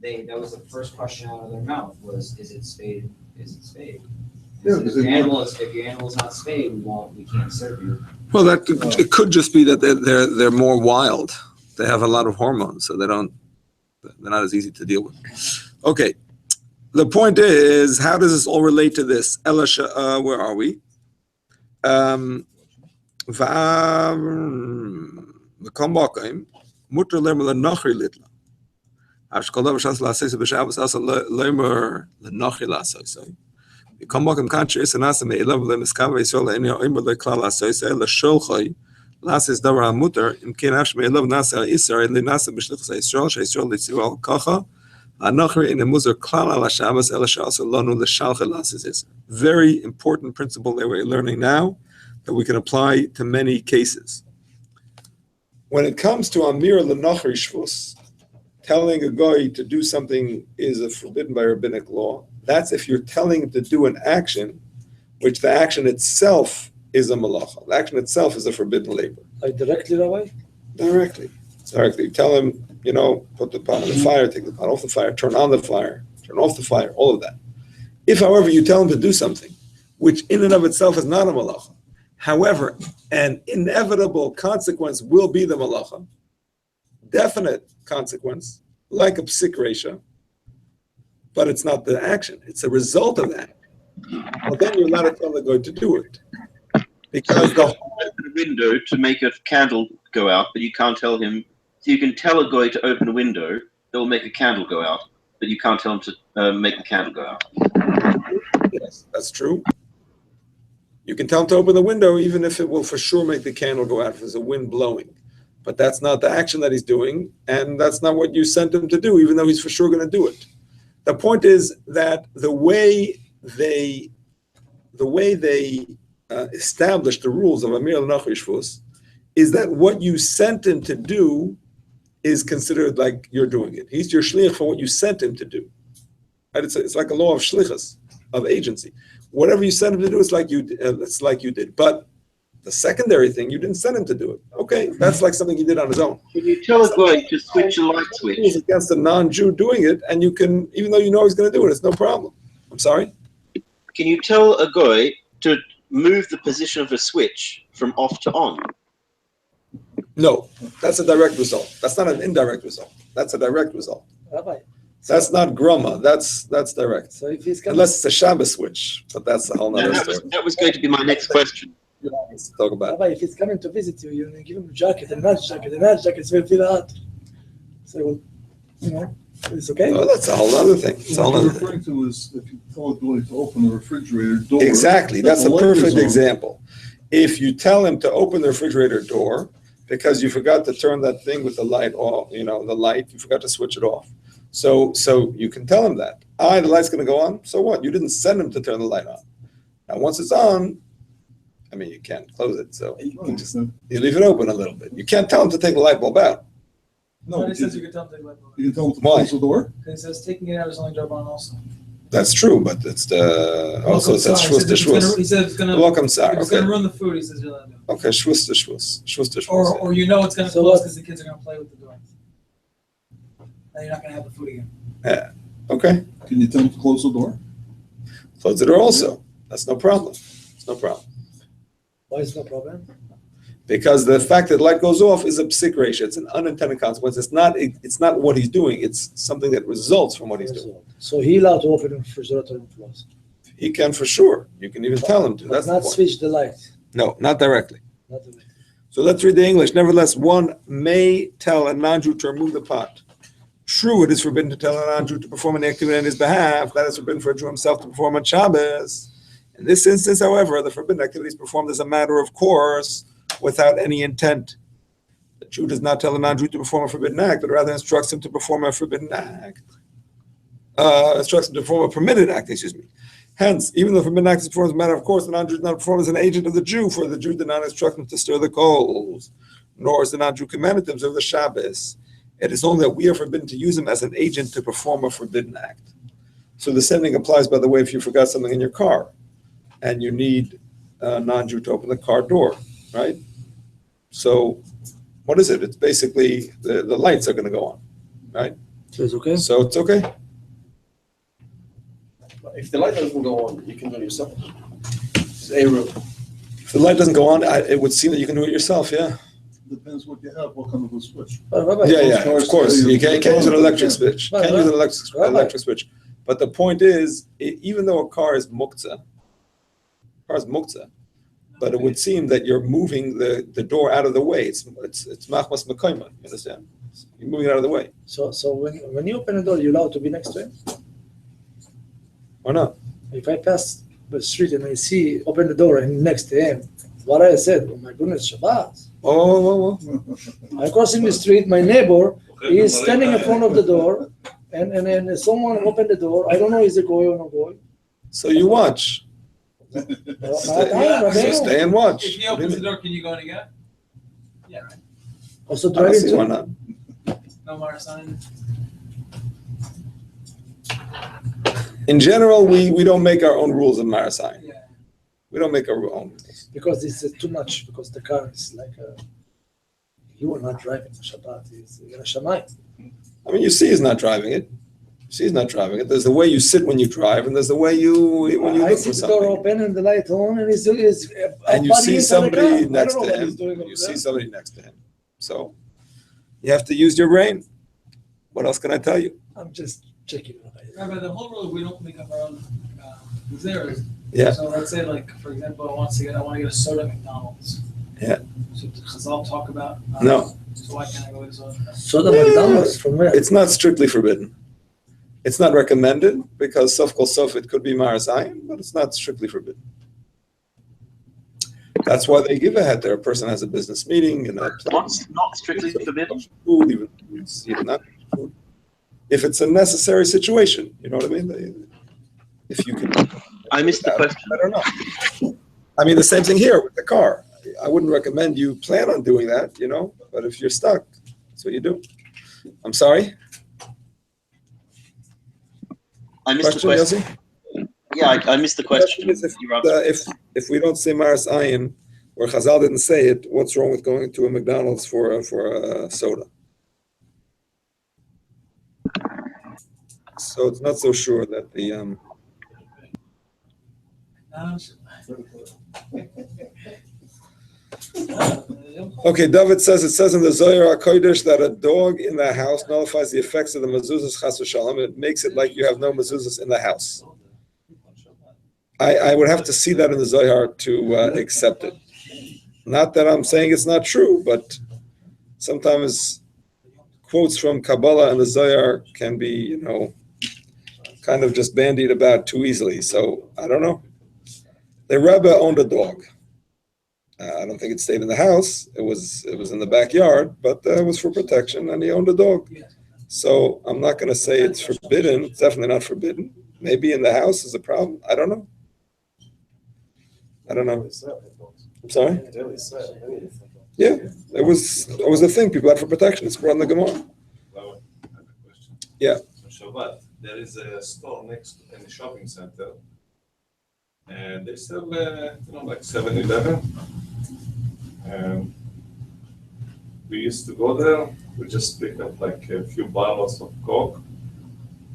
That was the first question out of their mouth was, "Is it spayed? Is it spayed?" Yeah, If your animal's not spayed, we can't serve you. Well, it could just be that they're more wild. They have a lot of hormones, so they're not as easy to deal with. Okay, the point is, how does this all relate to this? Elisha, where are we? Very important principle that we're learning now that we can apply to many cases. When it comes to Amir L'Nochri Shvus, telling a guy to do something is forbidden by rabbinic law. That's if you're telling him to do an action, which the action itself is a malacha. The action itself is a forbidden labor. like directly, Rabbi? Directly. You tell him, put the pot on the fire, take the pot off the fire, turn on the fire, turn off the fire, all of that. If, however, you tell him to do something, which in and of itself is not a malacha, however, an inevitable consequence will be the malacha, definite consequence, like a psik reisha, but it's not the action, it's a result of that. Well, then you're allowed to tell the guy to do it. Because open a window to make a candle go out, but you can't tell him. So you can tell a guy to open a window that will make a candle go out, but you can't tell him to make the candle go out. Yes, that's true. You can tell him to open the window, even if it will for sure make the candle go out if there's a wind blowing. But that's not the action that he's doing, and that's not what you sent him to do, even though he's for sure going to do it. The point is that the way they establish the rules of Amir L'Nachri Shvus is that what you sent him to do is considered like you're doing it. He's your shliach for what you sent him to do. Right? It's like a law of shlichus, of agency. Whatever you sent him to do, it's like you did. But the secondary thing, you didn't send him to do it. Okay, that's like something he did on his own. Can you tell a guy to switch a light switch? It's against a non-Jew doing it, and you can, even though you know he's going to do it, it's no problem. I'm sorry? Can you tell a guy to move the position of a switch from off to on? No, that's a direct result. That's not an indirect result. That's a direct result. Rabbi. That's not grumma. That's direct. So if he's coming, Unless it's a Shabbos switch, but that's a whole No, nother that story. was going to be my next question. Let's talk about it. Rabbi, if he's coming to visit you, you give him a jacket, a nice jacket, so he'll feel hot. So, it's okay. Oh, that's a whole other thing. It's a whole What other you're thing. referring to is if you tell a boy to open the refrigerator door. Exactly. That's the a light perfect is on. example. If you tell him to open the refrigerator door because you forgot to turn that thing with the light off, the light, you forgot to switch it off. So you can tell him that. The light's going to go on. So what? You didn't send him to turn the light on. Now, once it's on, you can't close it. So you leave it open a little bit. You can't tell him to take the light bulb out. No, But he says you you can tell him to take the light bulb. can tell him to Why? close the door. He says taking it out is only Darban also. That's true, but it's also it says shvus to shvus. He says it's gonna. Welcome, If sir. it's Okay. gonna ruin the food, he says you're allowed to do it. Okay, shvus to shvus. Shvus to shvus. Or it's gonna So close what- because the kids are gonna play with the door. Then you're not gonna have the food again. Okay. Can you tell him to close the door? Close the door also. That's no problem. It's no problem. Why is no problem? Because the fact that light goes off is a psik ratio. It's an unintended consequence. It's not what he's doing. It's something that results from what he's doing. So he allowed to open the refrigerator and close. He can for sure. You can even tell him to. But That's the not point. switch the light. No, not directly. Not the light. So let's read the English. Nevertheless, one may tell a non-Jew to remove the pot. True, it is forbidden to tell a non-Jew to perform an activity on his behalf. That is forbidden for a Jew himself to perform on Shabbos. In this instance, however, the forbidden activity is performed as a matter of course, without any intent. The Jew does not tell a non-Jew to perform a forbidden act, but rather instructs him to perform a forbidden act. Instructs him to perform a permitted act, Hence, even though the forbidden act is performed as a matter of course, the non-Jew does not perform as an agent of the Jew, for the Jew did not instruct him to stir the coals, nor is the non-Jew commanded to observe the Shabbos. It is only that we are forbidden to use him as an agent to perform a forbidden act. So the same thing applies, by the way, if you forgot something in your car and you need a non-Jew to open the car door, right? So what is it? It's basically the lights are going to go on, right? So it's okay? So it's okay. If the light doesn't go on, you can do it yourself. It's a rule. If the light doesn't go on, it would seem that you can do it yourself, yeah. Depends what you have, what kind of a switch. Rabbi, Yeah, of course. You can't use an electric switch. Right, Can't use an right. electric switch. But the point is, even though a car is muktzah, but it would seem that you're moving the door out of the way. It's machmas mekayma. You understand? You're moving it out of the way. So when you open the door, you're allowed to be next to him? Or not? If I pass the street and I see, open the door and next to him, what I said, oh my goodness, Shabbat. Oh. I'm crossing the street, my neighbor is standing in front of the door, and someone opened the door. I don't know is it goy or not goy. So you watch. Stay Stay and watch. If he opens the door, can you go in again? Yeah, right. Also I don't driving see why to not. No Mara sign. In general, we don't make our own rules of Marasai. Yeah. We don't make our own rules. because it's too much, because the car is like you are not driving Shabbat. It's Shamayim. I mean, you see he's not driving it. There's the way you sit when you drive, and there's the way when you I look see for the door something. open and the light on, and he's And you see somebody next to him. You You see somebody next to him. So you have to use your brain. What else can I tell you? I'm just checking. Rabbi, the whole rule, we don't make up our own zeros. Yeah. So let's say, like, for example, I want to get a soda at McDonald's. Yeah. So does Chazal talk about? No. So why can't I go get soda? Soda McDonald's from where? It's not strictly forbidden. It's not recommended because sof kol sof it could be marasayim, but it's not strictly forbidden. That's why they give a heter. A person has a business meeting and What's not strictly forbidden? food, even not food. If it's a necessary situation, you know what I mean? If you can. I missed the question. I don't know. I mean, the same thing here with the car. I wouldn't recommend you plan on doing that, but if you're stuck, that's what you do. I'm sorry? I missed the question. Yossi? Yeah, I missed the question. If we don't say Maris Ayin, or Chazal didn't say it, what's wrong with going to a McDonald's for a soda? So it's not so sure that the Okay, David says it says in the Zohar HaKodesh that a dog in the house nullifies the effects of the mezuzahs chas v'shalom. It makes it like you have no mezuzahs in the house. I would have to see that in the Zohar to accept it. Not that I'm saying it's not true, but sometimes quotes from Kabbalah and the Zohar can be, kind of just bandied about too easily. So I don't know. The Rebbe owned a dog. I don't think it stayed in the house. It was in the backyard, but it was for protection, and he owned a dog. So I'm not going to say it's forbidden. It's definitely not forbidden. Maybe in the house is a problem. I don't know. I'm sorry? Yeah, it was a thing people had for protection. It's brought in the Gemara. Yeah. On Shabbat, there is a store next in the shopping center, and they sell, like 7-Eleven. And we used to go there. We just pick up like a few bottles of Coke.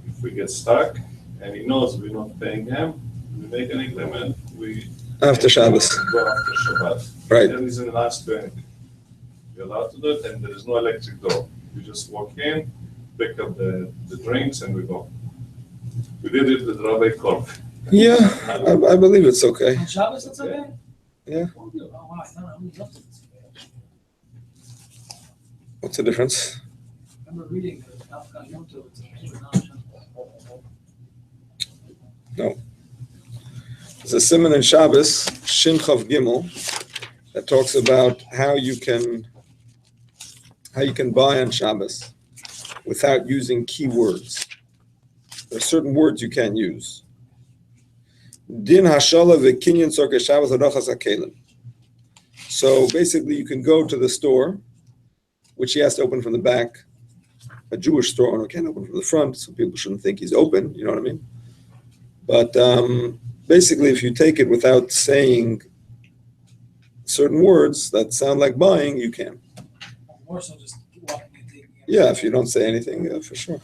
If we get stuck, and he knows we're not paying him, we make an agreement. After Shabbos. Go after Shabbat. Right. There is an last bank. You're allowed to do it, and there is no electric door. You just walk in, pick up the drinks, and we go. We did it with Rabbi Korb. Yeah, I believe it's okay. On Shabbos, it's okay? Yeah. Oh, wow, I thought I would love to. What's the difference? I remember reading the Afghan Yom Tov, it's okay, but not on Shabbos. No. There's a Siman in Shabbos, Shin Chav Gimel, that talks about how you can buy on Shabbos without using key words. There are certain words you can't use. Din hashala v'kinyan tzorkei Shabbos adachas hakelim. So basically, you can go to the store, which he has to open from the back. A Jewish store owner can't open from the front, so people shouldn't think he's open. You know what I mean? But basically, if you take it without saying certain words that sound like buying, you can. More so just walking and taking it. Yeah, if you don't say anything, for sure.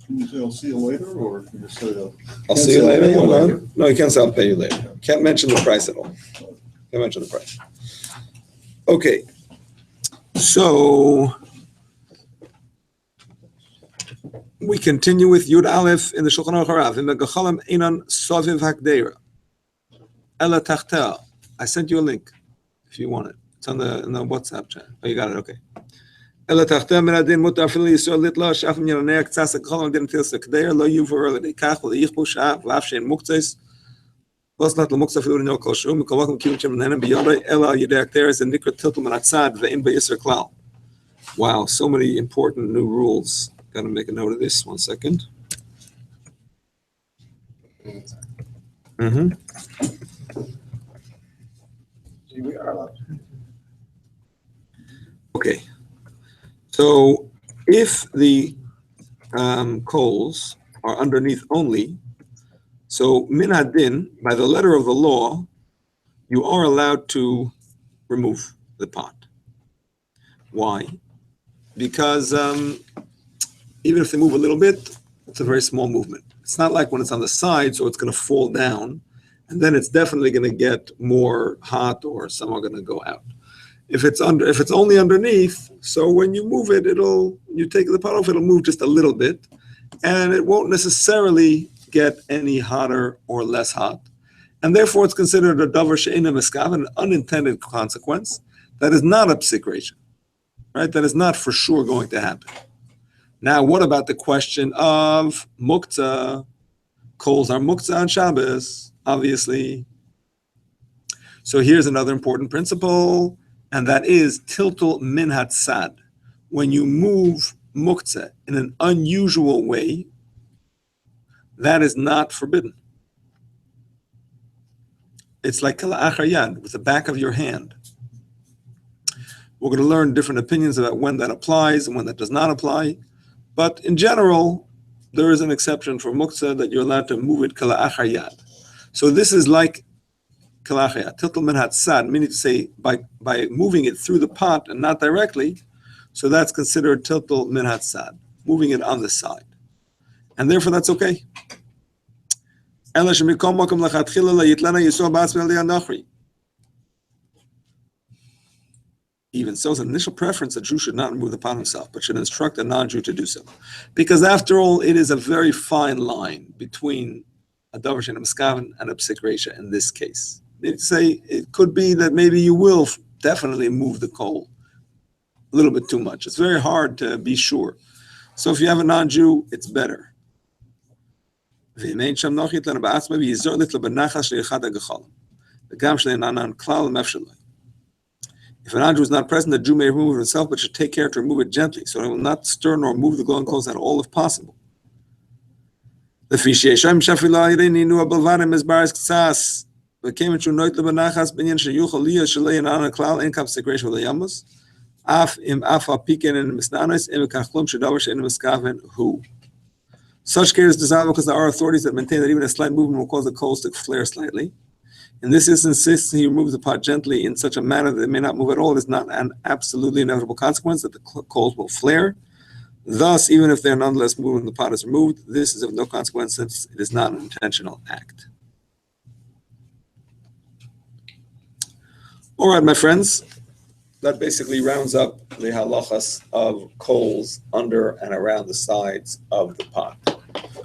Can you say I'll see you later, or can you say that? I'll see you later. Hold on. No, you can't say I'll pay you later. Can't mention the price at all. Can't mention the price. Okay. So we continue with Yud Aleph in the Shulchan Aruch Harav. In the Gechalim Einan Soviv Hakdeira. Ela Tachtel. I sent you a link if you want it. It's in the WhatsApp chat. Oh, you got it. Okay. Ela Tachtel Min Adin Mutar Afili Yisrael Litla Shafim Yeraner Ktsas Gechalim Din Tils Hakdeira Lo Yuvar Ela Dekach Lo Yichbu Shaf Lav Shein Muktzes. Wasn't the Muktzah Filu No Kol Shum Mikavakim Kivim Shem Nenem Biyodai Ela Yedek there is a Nikra Tiltum Anatzad Ve'im Be'Yisr Klal. Wow, so many important new rules. Got to make a note of this. 1 second. Okay. So if the coals are underneath only, so min hadin, by the letter of the law, you are allowed to remove the pot. Why? Because even if they move a little bit, it's a very small movement. It's not like when it's on the side, so it's going to fall down, and then it's definitely going to get more hot, or some are going to go out. If it's only underneath, so when you move it, you take the pot off, it'll move just a little bit, and it won't necessarily get any hotter or less hot, and therefore it's considered a davar she'eina miskav, an unintended consequence that is not a psikration, right? That is not for sure going to happen. Now, what about the question of muktzah? Coals are muktzah on Shabbos, obviously. So here's another important principle, and that is tiltul min hatzad. When you move muktzeh in an unusual way, that is not forbidden. It's like kala'achar yad, with the back of your hand. We're going to learn different opinions about when that applies and when that does not apply. But in general, there is an exception for muktzeh that you're allowed to move it kala'achar yad. So this is like kala'achar yad, tiltul min hatzad, meaning to say by moving it through the pot and not directly. So that's considered tiltul min hatzad, moving it on the side. And therefore that's okay. Even so, it's an initial preference that Jew should not remove the pot himself, but should instruct a non-Jew to do so. Because after all, it is a very fine line between a davar she'eino miskaven and a psik reisha in this case. They say it could be that maybe you will definitely move the coal a little bit too much. It's very hard to be sure. So if you have a non-Jew, it's better. If a non-Jew is not present, the Jew may remove it himself, but should take care to remove it gently, so he will not stir nor move the glowing coals at all if possible. The such care is desirable because there are authorities that maintain that even a slight movement will cause the coals to flare slightly. In this instance, since he removes the pot gently in such a manner that it may not move at all, it is not an absolutely inevitable consequence that the coals will flare. Thus, even if they are nonetheless moved when the pot is removed, this is of no consequence since it is not an intentional act. All right, my friends, that basically rounds up the halachas of coals under and around the sides of the pot.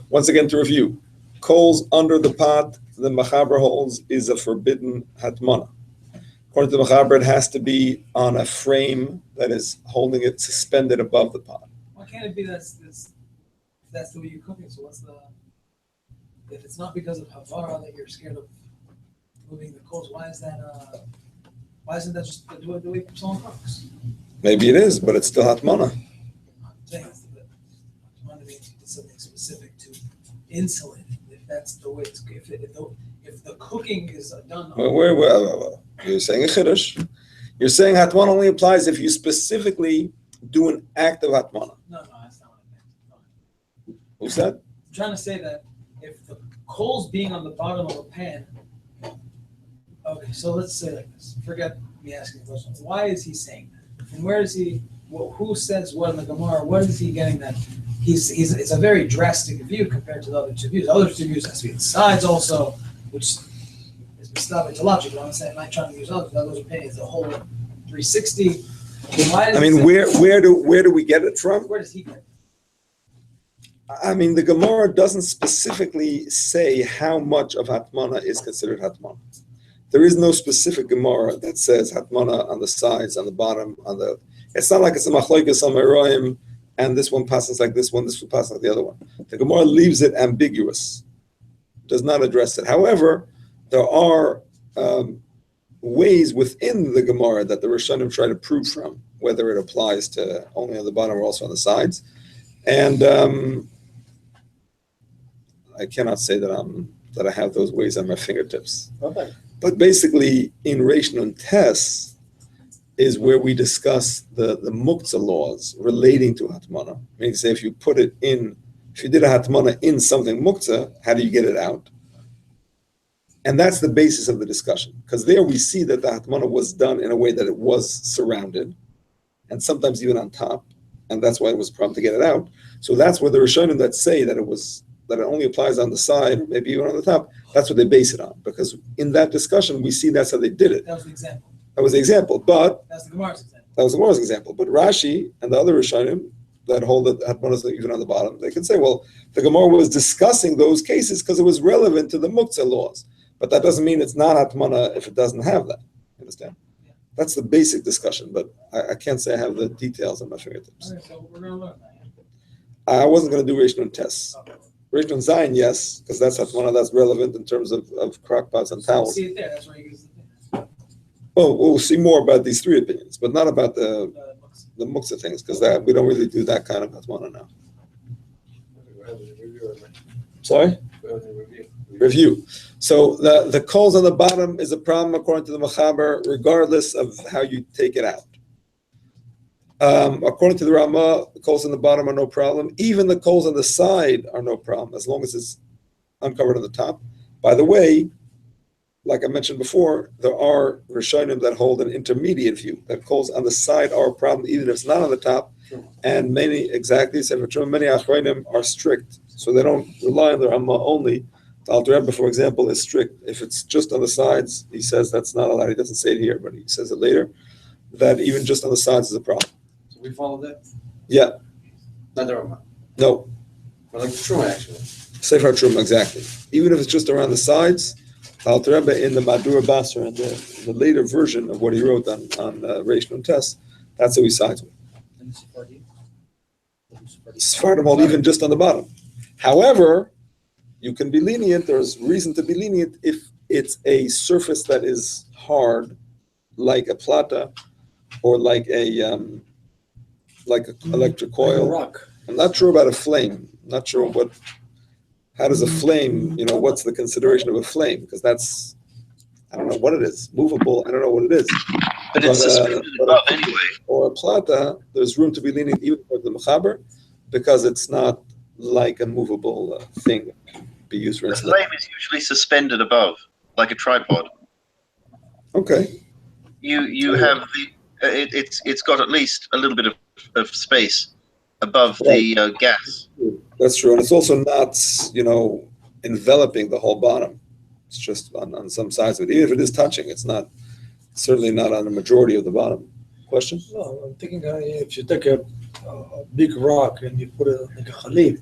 Once again, to review, coals under the pot, the Mechaber holds, is a forbidden hatmana. According to the Mechaber, it has to be on a frame that is holding it suspended above the pot. Why can't it be that's the way you're cooking? So if it's not because of havara that you're scared of moving the coals, why isn't that just the way someone cooks? Maybe it is, but it's still hatmana. I'm saying hatmana means something specific to insulate it. If that's the way it's if the cooking is done. Well, you're saying a chiddush. You're saying hatmana only applies if you specifically do an act of hatmana. No, that's not what I meant. Who's that? I'm trying to say that if the coals being on the bottom of a pan. Okay, so let's say like this. Forget me asking the question. Why is he saying that? And where is he? Who says what in the Gemara? What is he getting that? It's a very drastic view compared to the other two views. The other two views has to be the sides also, which is logical. I'm saying I'm not trying to use others. Others are paying the whole 360. I mean, where do we get it from? Where does he get it? I mean, the Gemara doesn't specifically say how much of hatmana is considered hatmana. There is no specific Gemara that says hatmana on the sides, on the bottom, It's not like it's a machlokes amaroim, and this one passes like this one passes like the other one. The Gemara leaves it ambiguous, does not address it. However, there are ways within the Gemara that the Rishonim try to prove from, whether it applies to only on the bottom or also on the sides. And I cannot say that I have those ways on my fingertips. Okay. But basically, in Reish Nun Tes is where we discuss the muktzah laws relating to hatmana. Meaning, say, if you did a hatmana in something muktzah, how do you get it out? And that's the basis of the discussion. Because there we see that the hatmana was done in a way that it was surrounded, and sometimes even on top, and that's why it was a problem to get it out. So that's where the Rishonim that say that it only applies on the side, maybe even on the top, that's what they base it on. Because in that discussion, we see that's how they did it. That was the example. That was the example, but That's the Gemara's example. that was the Gemara's example. But Rashi and the other Rishonim that hold that hatmana is even on the bottom, they can say, well, the Gemara was discussing those cases because it was relevant to the muktzah laws. But that doesn't mean it's not hatmana if it doesn't have that. You understand? Yeah. That's the basic discussion, but I can't say I have the details on my fingertips. Okay, so we're going to learn that. I wasn't going to do Reish Nun Tes. Okay. Reish Nun Zayin, yes, because that's hatmana that's relevant in terms of crock pots and towels. See it there. That's where you use it. Well, we'll see more about these three opinions, but not about the muksa things, because that we don't really do that kind of atmana now. Sorry? Review. So the coals on the bottom is a problem according to the Mechaber, regardless of how you take it out. According to the Ramah, the coals on the bottom are no problem. Even the coals on the side are no problem, as long as it's uncovered on the top. By the way, like I mentioned before, there are Rishonim that hold an intermediate view, that coals on the side are a problem, even if it's not on the top. And many Achronim are strict, so they don't rely on the Ramah only. The Alter Rebbe, for example, is strict. If it's just on the sides, he says that's not allowed. He doesn't say it here, but he says it later, that even just on the sides is a problem. So we follow that? Yeah. Not the Rama. No. But like the Truma, actually. Sefer Truma, exactly. Even if it's just around the sides, Alter Rebbe in the Madur Basra, and the later version of what he wrote on Reish Nun Tes, that's how he sides with. And Sephardi? Sephardim hold even just on the bottom. However, you can be lenient. There's reason to be lenient if it's a surface that is hard, like a plata, or like a electric coil. Like a rock. I'm not sure about a flame. I'm not sure how does a flame, what's the consideration of a flame? Because that's, I don't know what it is. Movable, I don't know what it is. But it's suspended above anyway. Or a plata, there's room to be lenient even for the mechaber, because it's not like a movable thing that can be used for The instance. flame is usually suspended above, like a tripod. Okay. You have it's got at least a little bit of space above Right. the gas. That's true. And it's also not, enveloping the whole bottom. It's just on some sides of it. Even if it is touching, it's certainly not on the majority of the bottom. Question? No, I'm thinking if you take a big rock and you put it like a chalib,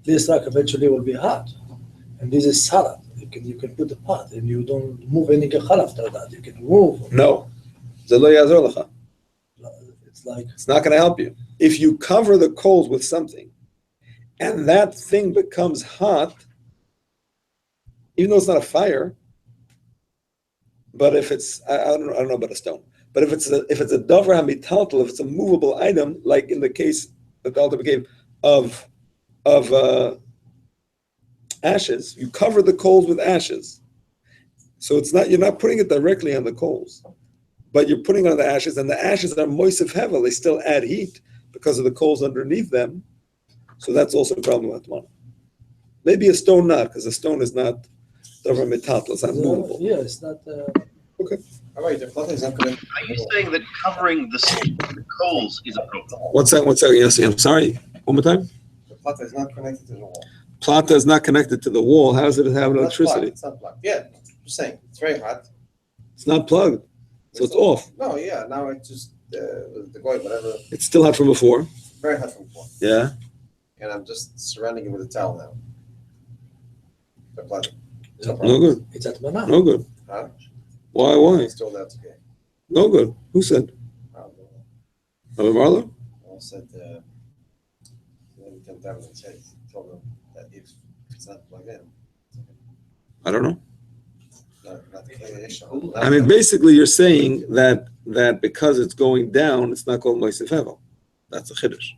this rock eventually will be hot. And this is salad. You can put the pot and you don't move any gechal after that. You can move. No. Ze lo ya'azor lecha. It's like It's not going to help you. If you cover the coals with something and that thing becomes hot, even though it's not a fire, but if it's, I don't know about a stone, but if it's a davar hamitaltal, if it's a movable item, like in the case that the Alter gave of ashes, you cover the coals with ashes. So you're not putting it directly on the coals, but you're putting it on the ashes, and the ashes are moisef hevel. They still add heat because of the coals underneath them. So that's also a problem with one. Maybe a stone not, because a stone is not davar mitatl, it's not movable. yeah, it's not. Okay. All right, the plata is not connected. Are you saying that covering the coals is a problem? One second. Yes, I'm sorry. One more time. The plata is not connected to the wall. Plata is not connected to the wall. How does it have electricity? It's not plugged. Yeah, just saying. It's very hot. It's not plugged, so it's off. No, yeah. Now it's just the goy, whatever. It's still hot from before. Very hot from before. Yeah. And I'm just surrounding it with a towel now. The plata. No good. It's at mana. No good. Huh? Why? It's still that's okay. No good. Who said? Rabbi Marlow? All said, told them that if it's not plugged in, I don't know. not the clear issue. I mean, basically, you're saying that because it's going down, it's not called Moisef Hevel. That's a chiddush.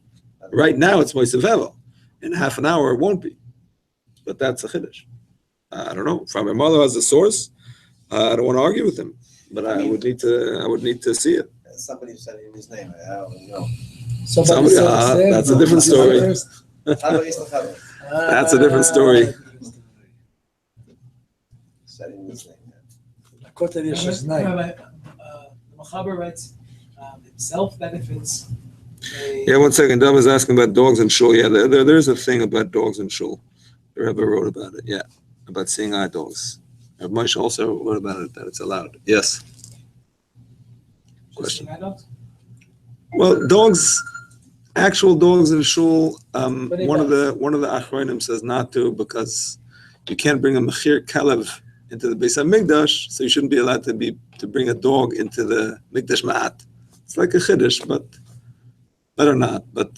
Right now, it's Moisef Hevel. In half an hour, it won't be. But that's a chiddush. I don't know. If Rabbi Marlow has a source, I don't want to argue with him. But I would need to see it. Somebody said in his name. I don't know. Somebody, that's a different story. That's a different story. Said in his name. Kotel Yesh's name. The Mechaber writes, himself benefits. Yeah, one second. Dov is asking about dogs in shul. Yeah, there's a thing about dogs in shul. The Rebbe wrote about it. Yeah, about seeing eye dogs. Rabbi Moshe also wrote about it, that it's allowed. Yes. Question. Well, dogs, actual dogs in shul. One of the Achronim says not to, because you can't bring a mechir kelev into the Beis HaMikdash, so you shouldn't be allowed to bring a dog into the Mikdash Ma'at. It's like a chiddush, but better not. But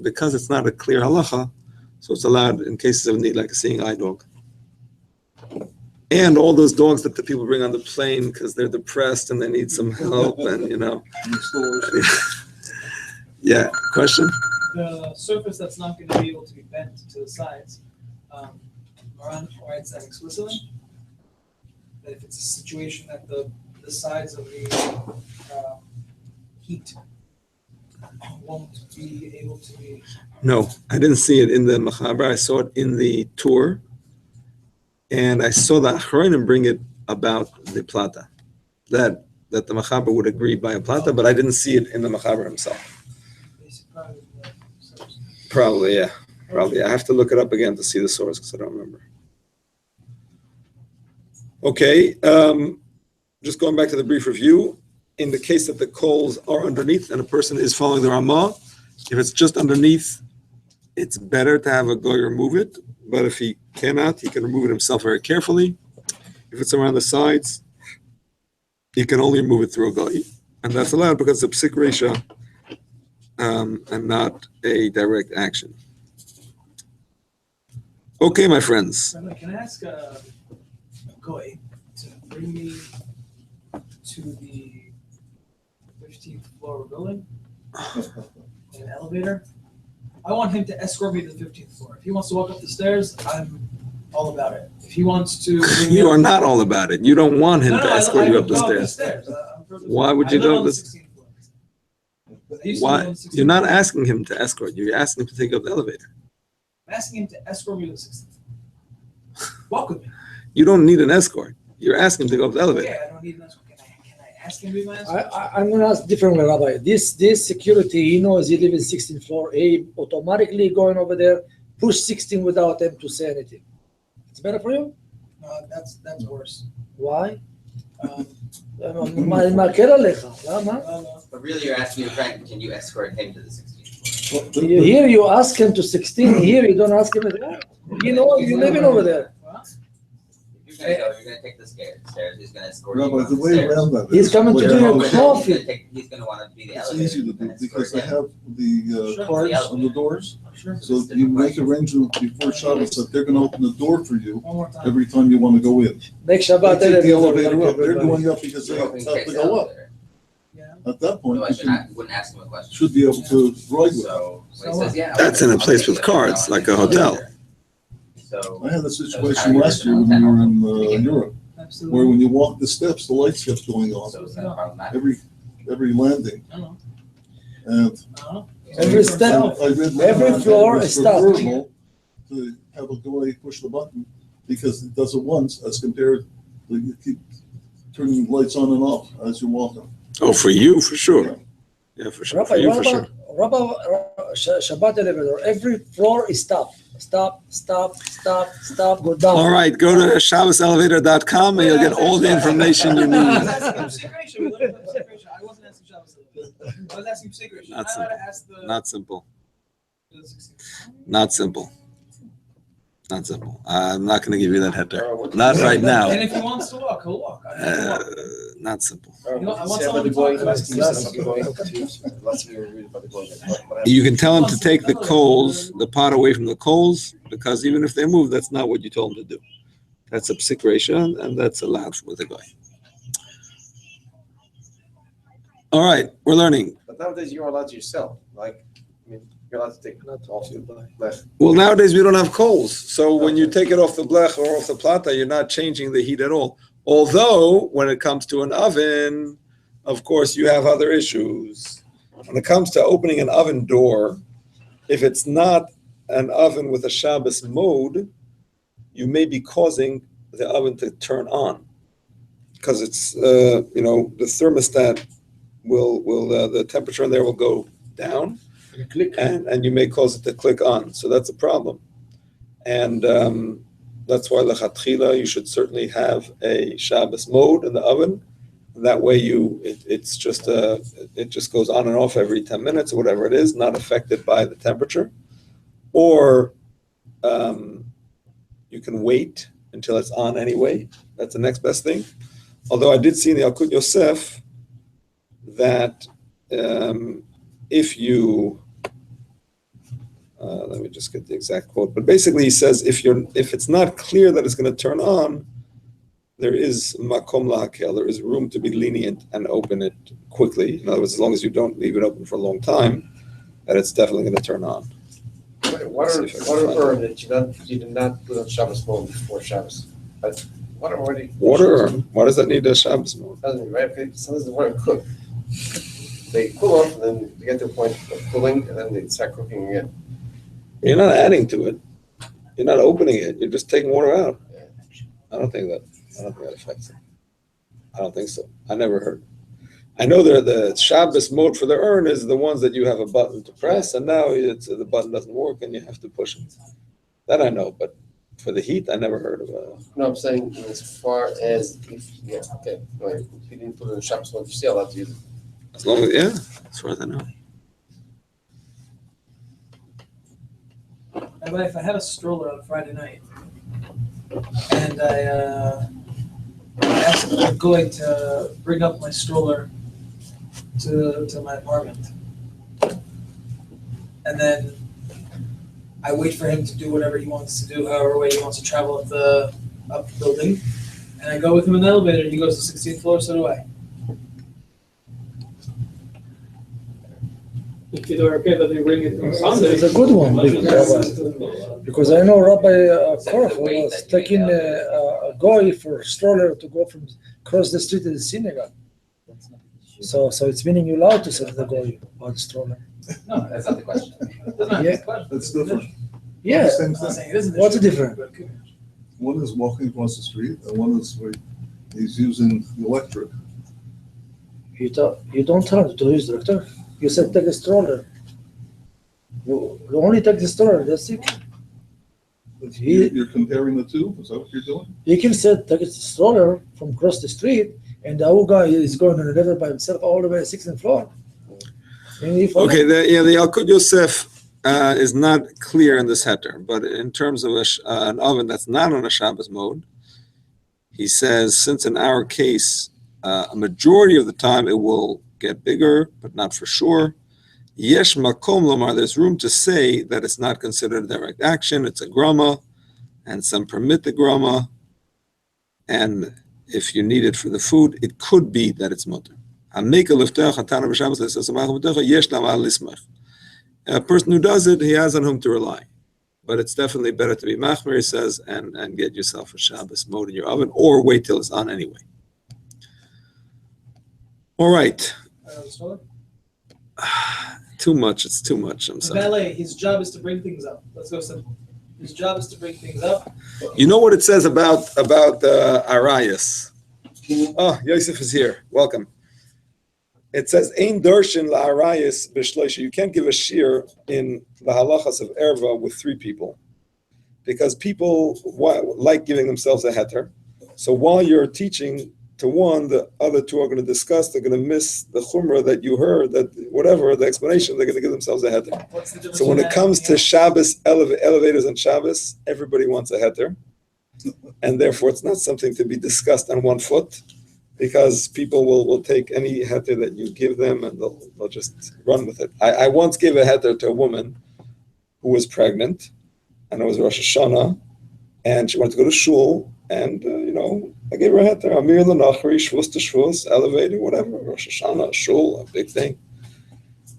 because it's not a clear halacha, so it's allowed in cases of need, like a seeing eye dog. And all those dogs that the people bring on the plane because they're depressed and they need some help, and In the stores. Yeah, question? The surface that's not going to be able to be bent to the sides, Moran writes that explicitly. That if it's a situation that the sides of the heat won't be able to be. No, I didn't see it in the Machaber. I saw it in the tour. And I saw the Achronim bring it about the Plata. That the Machaber would agree by a Plata, but I didn't see it in the Machaber himself. Probably, yeah. Probably. I have to look it up again to see the source because I don't remember. Okay, just going back to the brief review. In the case that the coals are underneath and a person is following the Ramah, if it's just underneath, it's better to have a goy remove it. But if he cannot, he can remove it himself very carefully. If it's around the sides, he can only remove it through a goy. And that's allowed because it's a psik reisha and not a direct action. Okay, my friends. Can I ask a goy to bring me to the 15th floor of a building in an elevator? I want him to escort me to the 15th floor. If he wants to walk up the stairs, I'm all about it. If he wants to bring me You up- are not all about it. You don't want him to escort you up the I stairs. I'm perfectly Why fine. would you I live go on the this- 16th floor. I used to live Why? on the 16th You're not floor. asking him to escort you. You're asking him to take you up the elevator. I'm asking him to escort me to the 16th floor. Walk with me. You don't need an escort. You're asking him to go up the elevator. Okay, I don't need an escort. Can I ask him to be my escort? I'm going to ask differently, Rabbi. This security, he knows he lives in 16th floor. He automatically going over there, push 16 without him to say anything. It's better for you? That's worse. Why? Um, מקל עליך, למה? But really, you're asking your friend, can you escort him to the 16th floor? Here you ask him to 16, here you don't ask him at all. You know, you're living over there. If you're gonna go, you're gonna take the stairs. He's gonna escort you Rabbi, on the the way stairs. around that. He's is coming to way do around your that. coffee. He's gonna want to be the It's elevator. easy to You're do gonna because escort they him. have the Sure. cards The on the doors. Sure. So you make arrangements before Shabbos that they're gonna open the door for you One more time. every time you want to go in. Make They Shabbat take the elevator up, everybody. they're going up because they have In to case the go up. elevator. Yeah. At that point, Otherwise, you you wouldn't ask him a question. should be able to ride with it. So when he says, yeah. That's in a place with cards, like a hotel. So. I had a situation last year when we were in Europe, where Absolutely. when you walk the steps, the lights kept going on, So it's not problematic. every landing. I know. And Every step, I read later every on that floor it's is stopped. preferable to have a guy push the button because it does it once as compared to you keep turning the lights on and off as you're walking. Oh, for you, for sure. Yeah, for sure. For Rabbi, you, what for sure. about Shabbat elevator? Every floor is stop. Stop, go down. All right, go to ShabbosElevator.com and you'll get all the information you I need. was asking him secret ratio. We learned about secret ratio. I wasn't asking Shabbos. I was asking secret ratio. Not I know how to ask the. Not simple. the 16th. Not simple. Not simple. I'm not going to give you that header. Not right now. And if he wants to walk, he'll walk. I mean, he'll walk. Not simple. You know, I want someone to talk to. You can tell him to take the coals, the pot away from the coals, because even if they move, that's not what you told him to do. That's a psik reisha, and that's allowed with a guy. All right, we're learning. But nowadays you're allowed to yourself, like, I mean, you're allowed to take it off your left. Well, nowadays we don't have coals, so when you take it off the blech or off the plata, you're not changing the heat at all. Although, when it comes to an oven, of course, you have other issues. When it comes to opening an oven door, if it's not an oven with a Shabbos mode, you may be causing the oven to turn on because it's, the thermostat will the temperature in there will go down, and you may cause it to click on. So that's a problem, and that's why lechatchila you should certainly have a Shabbos mode in the oven. And that way it just goes on and off every 10 minutes or whatever it is, not affected by the temperature. Or you can wait until it's on anyway. That's the next best thing. Although I did see in the Alkut Yosef that if you let me just get the exact quote, but basically he says if it's not clear that it's going to turn on, there is makom lahakel, there is room to be lenient and open it quickly. In other words, as long as you don't leave it open for a long time, that it's definitely going to turn on. What are herb that you did not put on Shabbos mode before Shabbos? But what are already Water urn. Why does that need a Shabbos mode? doesn't right? Okay, sometimes the water cook. They cool off and then they get to a point of cooling and then they start cooking again. You're not adding to it. You're not opening it. You're just taking water out. I don't think that affects it. I don't think so. I never heard. I know the Shabbos mode for the urn is the ones that you have a button to press, and now the button doesn't work and you have to push it. That I know, but for the heat, I never heard of a. No, I'm saying as far as if okay, right. If you didn't put it in Shabbos mode, you still allowed to use it. As long as as far as I know. If I had a stroller on Friday night, and I asked the guy to bring up my stroller to my apartment, and then I wait for him to do whatever he wants to do, however way he wants to travel up the building, and I go with him in the elevator, and he goes to the 16th floor, so do I. If it's okay that they bring it on Sunday. It's a good one, because I know Rabbi Korach was taking a goy for a stroller to go from across the street to the synagogue. So it's meaning you're allowed to send the goy on stroller. No, that's not the question. That's different. Yeah. Same thing. What's the difference? One is walking across the street, and one is where he's using the electric. You don't tell him to use the electric. You said take a stroller. You only take the stroller, that's it. You're comparing the two? Is that what you're doing? You can say take a stroller from across the street, and the old guy is going on the river by himself all the way to the 16th floor. Okay, the Yalkut Yosef is not clear in this heter, but in terms of an oven that's not on a Shabbos mode, he says, since in our case, a majority of the time it will get bigger, but not for sure. Yesh makom lomar, there's room to say that it's not considered a direct action, it's a grama, and some permit the grama, and if you need it for the food, it could be that it's mutter. A person who does it, he has on whom to rely. But it's definitely better to be machmer, he says, and get yourself a Shabbos mode in your oven, or wait till it's on anyway. All right. Too much. It's too much. I'm sorry. Valet, his job is to bring things up. Let's go simple. His job is to bring things up. You know what it says about Arias? Oh, Yosef is here. Welcome. It says, Ein darshin la'arayis b'shloisha. You can't give a shir in the halachas of erva with three people, because people like giving themselves a heter. So while you're teaching to one, the other two are going to discuss, they're going to miss the chumrah that you heard, that whatever, the explanation, they're going to give themselves a heter. So when it comes to Shabbos, elevators on Shabbos, everybody wants a heter. And therefore it's not something to be discussed on one foot, because people will take any heter that you give them and they'll just run with it. I once gave a heter to a woman who was pregnant, and it was Rosh Hashanah, and she wanted to go to shul, and I gave her a heter, Amir L'Nachri, Shvus to Shvus, elevator, whatever, Rosh Hashanah, shul, a big thing.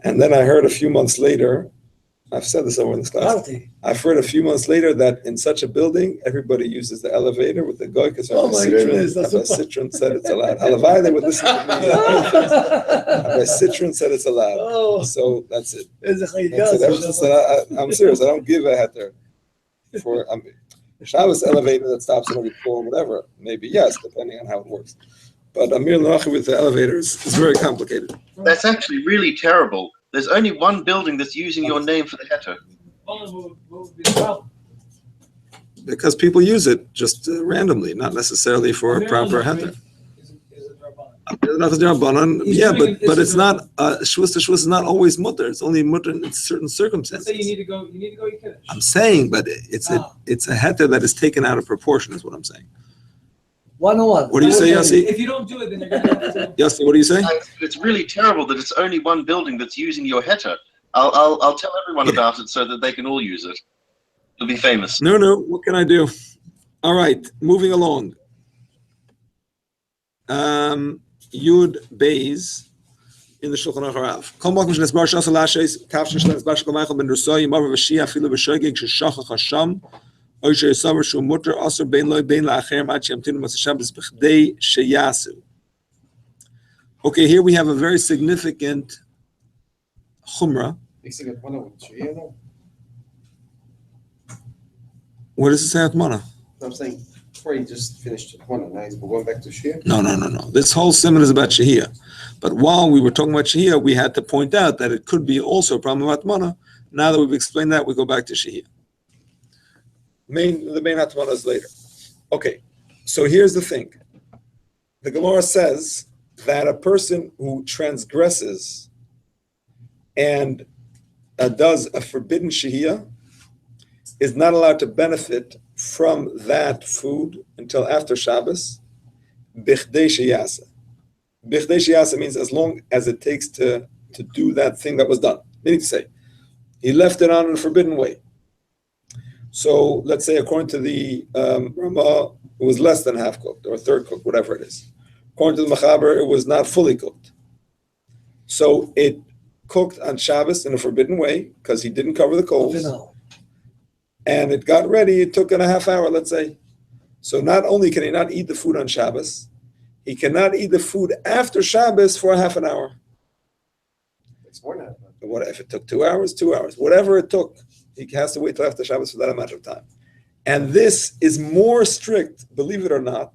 And then I heard a few months later, I've said this over in this class, I've heard a few months later that in such a building, everybody uses the elevator with the goy, because Rabbi Citron said it's allowed. Halavai, they would listen to me. Rabbi Citron said it's allowed. So that's it. I'm serious, I don't give a heter for Shabbos elevator that stops in every floor, whatever. Maybe yes, depending on how it works. But Amir L'Nachi with the elevators is very complicated. That's actually really terrible. There's only one building that's using your name for the heter. Because people use it just randomly, not necessarily for a proper heter. Yeah, but it's not shvus to shvus is not always mutter. It's only mutter in certain circumstances. Say you need to go Kiddush. I'm saying, but it's a heter that is taken out of proportion, is what I'm saying. 101. What do you say, Yossi? If you don't do it, then you're going to have to. Yossi, what do you say? It's really terrible that it's only one building that's using your heter. I'll tell everyone about it so that they can all use it. It'll be famous. No. What can I do? All right, moving along. Yud Beis in the Shulchan Aruch. Kol makom shenesbar shasa lashes kaf shenesbar shkol Michael ben Rusoy Yimar v'Shia afilu b'Shogeg sheshachach Hasham oy sheyisamer shu mutter aser bein loy bein la'acher mad sheyamtinu mas Shabbos b'chdei sheyasu. Okay, here we have a very significant chumrah. What does it say at Mana? I'm saying before he just finished one, now he's going back to Shehiya. No. This whole Siman is about Shehiya. But while we were talking about Shehiya, we had to point out that it could be also a problem about Mana. Now that we've explained that, we go back to Shehiya. The main Hatmana is later. Okay, so here's the thing. The Gemara says that a person who transgresses and does a forbidden Shehiya is not allowed to benefit from that food until after Shabbos. Bichdei sheyasa. Bichdei sheyasa means as long as it takes to do that thing that was done. Meaning to say, he left it on in a forbidden way. So let's say according to the Ramah, it was less than half cooked or third cooked, whatever it is. According to the Mechaber, it was not fully cooked. So it cooked on Shabbos in a forbidden way because he didn't cover the coals. And it got ready, it took in a half hour, let's say. So not only can he not eat the food on Shabbos, he cannot eat the food after Shabbos for a half an hour. It's more than that. What if it took 2 hours? 2 hours. Whatever it took, he has to wait till after Shabbos for that amount of time. And this is more strict, believe it or not,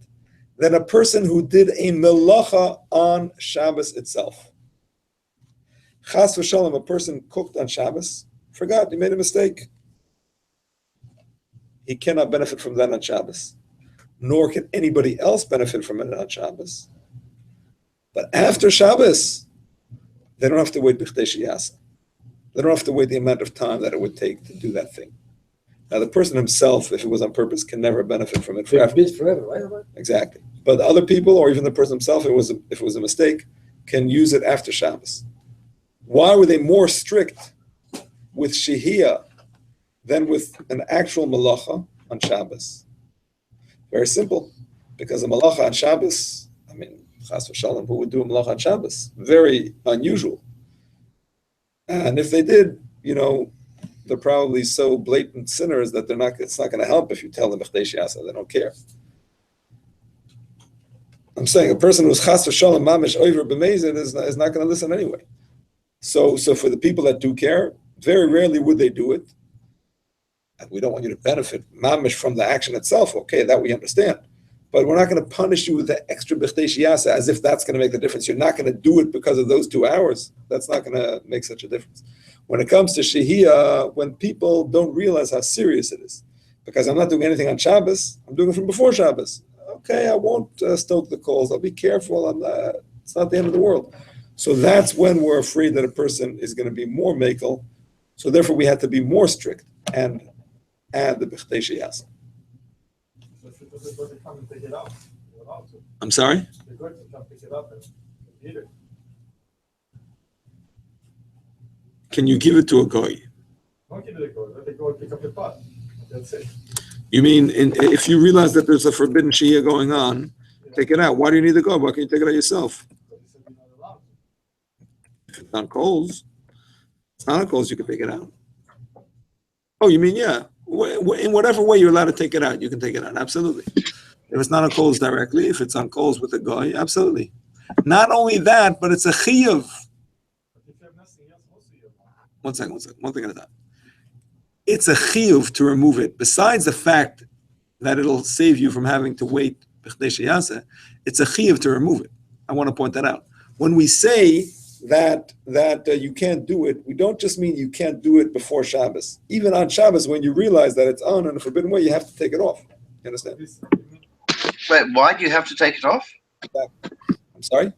than a person who did a melacha on Shabbos itself. Chas v'shalom, a person cooked on Shabbos, forgot, he made a mistake. He cannot benefit from that on Shabbos, nor can anybody else benefit from it on Shabbos. But after Shabbos, they don't have to wait b'chdei sheyasa. They don't have to wait the amount of time that it would take to do that thing. Now, the person himself, if it was on purpose, can never benefit from it forever. Right? Exactly. But other people, or even the person himself, if it was a mistake, can use it after Shabbos. Why were they more strict with Shehiya than with an actual malacha on Shabbos? Very simple. Because a malacha on Shabbos, chas v'shalom, who would do a malacha on Shabbos? Very unusual. And if they did, they're probably so blatant sinners that it's not going to help if you tell them b'chdei sheyasa, they don't care. I'm saying a person who's chas v'shalom mamish over b'mezid is not going to listen anyway. So for the people that do care, very rarely would they do it. And we don't want you to benefit mamish from the action itself. Okay, that we understand. But we're not going to punish you with the extra b'chdei sheyasa as if that's going to make the difference. You're not going to do it because of those 2 hours. That's not going to make such a difference. When it comes to Shehiya, when people don't realize how serious it is, because I'm not doing anything on Shabbos, I'm doing it from before Shabbos. Okay, I won't stoke the coals. I'll be careful. It's not the end of the world. So that's when we're afraid that a person is going to be more makel. So therefore, we had to be more strict and add the b'chdei sheyasa. I'm sorry? They're going to come pick it up and eat it. Can you give it to a goy? Don't give it a go. Let it go and pick up the pot. That's it. You mean if you realize that there's a forbidden Shehiya going on, take it out. Why do you need the goy? Why can't you take it out yourself? If it's on coals, it's not on coals, you can take it out. Oh, you mean, yeah. In whatever way you're allowed to take it out, you can take it out. Absolutely. If it's not on coals directly, if it's on coals with a goy, absolutely. Not only that, but it's a chiyuv. One second. One thing at a time. It's a chiyuv to remove it. Besides the fact that it'll save you from having to wait b'chdei sheyasa, it's a chiyuv to remove it. I want to point that out. When we say that you can't do it, we don't just mean you can't do it before Shabbos. Even on Shabbos, when you realize that it's on in a forbidden way, you have to take it off. You understand? Wait, why do you have to take it off? I'm sorry?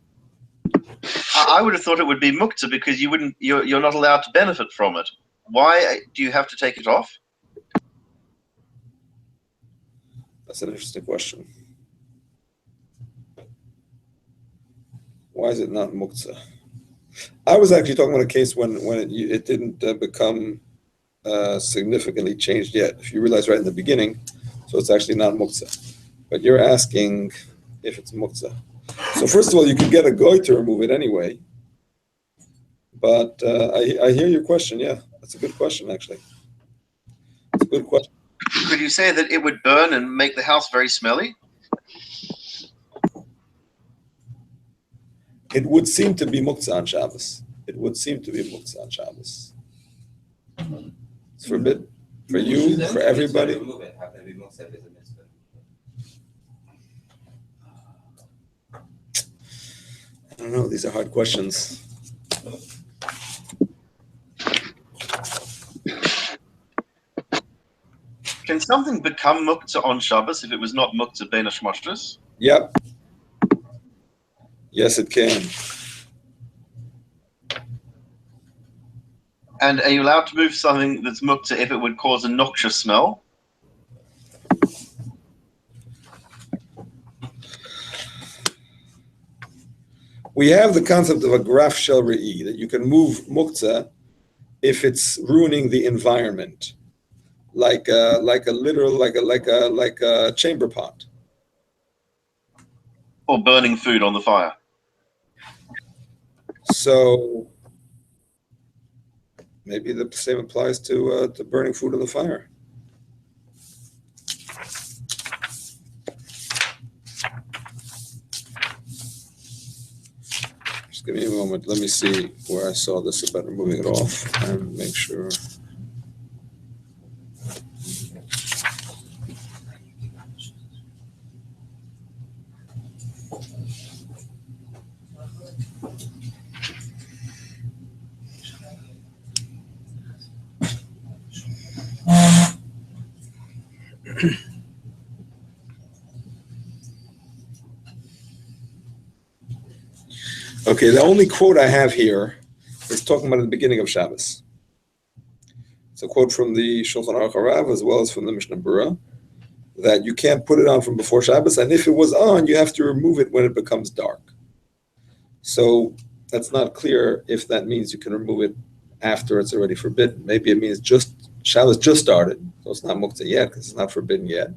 I would have thought it would be muktzah because you're not allowed to benefit from it. Why do you have to take it off? That's an interesting question. Why is it not muktzah? I was actually talking about a case when it didn't become significantly changed yet. If you realize right in the beginning, so it's actually not muktzah. But you're asking if it's muktzah. So first of all, you could get a goy to remove it anyway. But I hear your question. Yeah, that's a good question, actually. It's a good question. Could you say that it would burn and make the house very smelly? It would seem to be muktzah on Shabbos. It would seem to be muktzah on Shabbos. It's forbidden for you, for everybody. Remove it. How can it be muktzah if it's a mitzvah? I don't know. These are hard questions. Can something become muktzah on Shabbos if it was not muktzah bein hashmashtos? Yep. Yes, it can. And are you allowed to move something that's muktzah if it would cause a noxious smell? We have the concept of a graf shel re'i, that you can move muktzah if it's ruining the environment, like a chamber pot. Or burning food on the fire? So maybe the same applies to burning food on the fire. Just give me a moment. Let me see where I saw this about removing it off and make sure. Okay, the only quote I have here is talking about the beginning of Shabbos. It's a quote from the Shulchan Aruch Harav as well as from the Mishnah Berurah, that you can't put it on from before Shabbos, and if it was on, you have to remove it when it becomes dark. So that's not clear if that means you can remove it after it's already forbidden. Maybe it means just Shabbos just started, so it's not muktzah yet because it's not forbidden yet.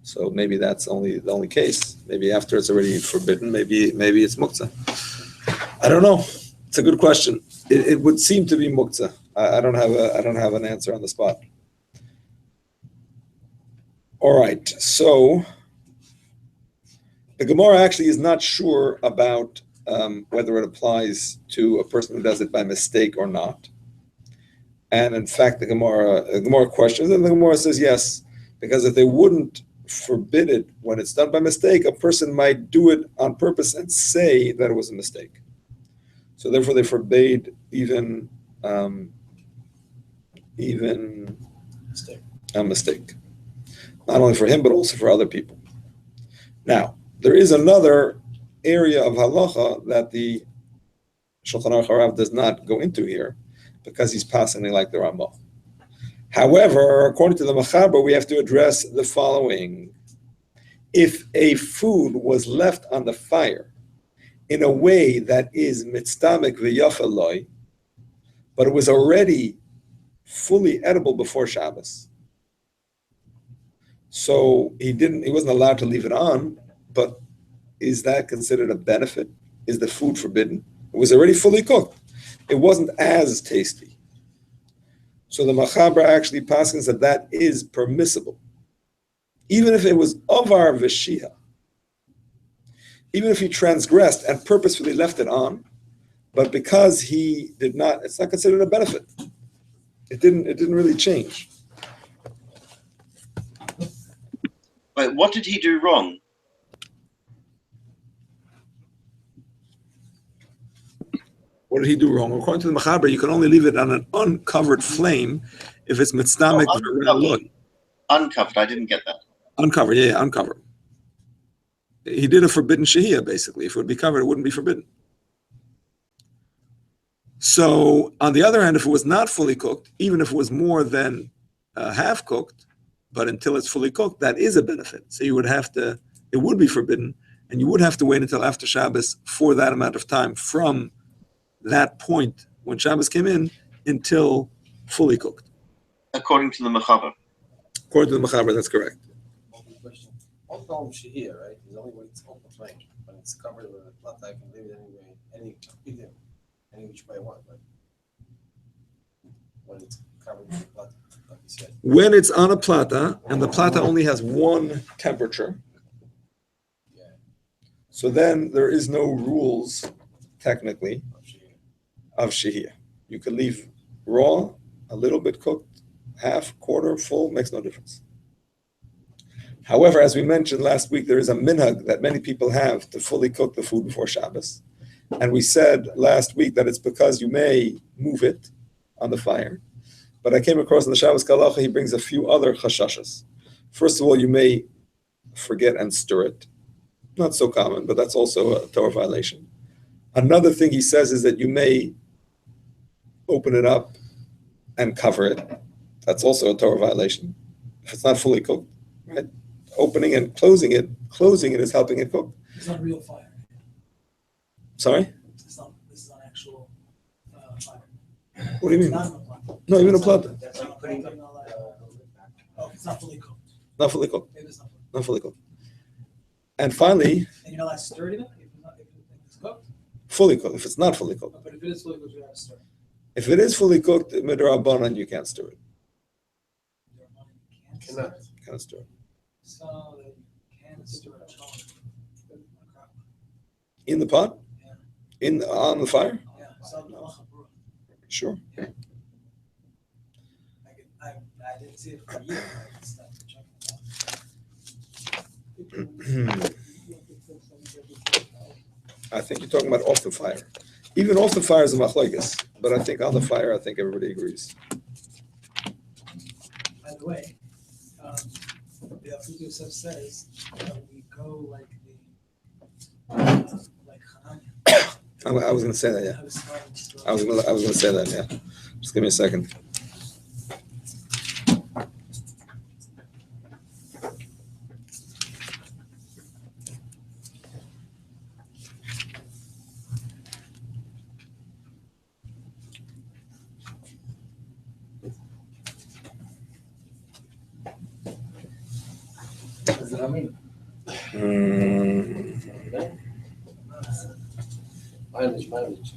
So maybe that's the only case. Maybe after it's already forbidden, maybe it's muktzah. I don't know. It's a good question. It would seem to be muktzah. I don't have an answer on the spot. All right. So the Gemara actually is not sure about whether it applies to a person who does it by mistake or not. And in fact, the Gemara questions, and the Gemara says yes, because if they wouldn't forbid it when it's done by mistake, a person might do it on purpose and say that it was a mistake. So therefore, they forbade even a mistake, not only for him but also for other people. Now, there is another area of halacha that the Shulchan Aruch Harav does not go into here, because he's passing like the Rambam. However, according to the Machaber, we have to address the following. If a food was left on the fire in a way that is mitztamek v'yafaloi, but it was already fully edible before Shabbos, so he wasn't allowed to leave it on, but is that considered a benefit? Is the food forbidden? It was already fully cooked. It wasn't as tasty. So the Machaber actually passes that is permissible. Even if it was Avar V'Shiha, even if he transgressed and purposefully left it on, but because he did not, it's not considered a benefit. It didn't really change. Wait, what did he do wrong? What did he do wrong? According to the Machaber, you can only leave it on an uncovered flame if it's mitzdamek. Uncovered, I didn't get that. Uncovered, yeah, uncovered. He did a forbidden Shehiya, basically. If it would be covered, it wouldn't be forbidden. So, on the other hand, if it was not fully cooked, even if it was more than half cooked, but until it's fully cooked, that is a benefit. So it would be forbidden, and you would have to wait until after Shabbos for that amount of time from that point when Shabbos came in until fully cooked. According to the Machaber. According to the Machaber, that's correct. All problem Shehiya, right? Is only when it's open flame. When it's covered with a plata, I can leave it any which way I want. But when it's covered with a plata, like you said. When it's on a plata, and the plata only has one temperature, Yeah. so then there is no rules, technically, Of Shehiya. of Shehiya. You can leave raw, a little bit cooked, half, quarter, full, makes no difference. However, as we mentioned last week, there is a minhag that many people have to fully cook the food before Shabbos. And we said last week that it's because you may move it on the fire. But I came across in the Shabbos Kalacha, he brings a few other chashashas. First of all, you may forget and stir it. Not so common, but that's also a Torah violation. Another thing he says is that you may open it up and cover it. That's also a Torah violation. If it's not fully cooked, right? Opening and closing it is helping it cook. It's not real fire. Sorry? This is not actual fire. What do you mean? Not in the plata. No, even a plata. That's like putting the, Oh, it's not fully cooked. Not fully cooked. Maybe it's not fully Not fully cooked. And finally, And you're not allowed to stir it even if it's cooked? fully cooked. If it's not fully cooked. But if it is fully cooked, you have to stir it. If it is fully cooked, midrabanan, you can't stir it. You can't stir Cannot. it. Can't stir it. So that you can stir it. In the pot? Yeah. On the fire? Yeah, so the halacha brew. Sure. I didn't see it for years. I just started checking it out. I think you're talking about off the fire. Even off the fire is a machlokes, but I think on the fire, I think everybody agrees. By the way, the Afutu Yosef says that we go like Hananya. I was going to say that, yeah. I was going to say that, yeah. Just give me a second. Mileage.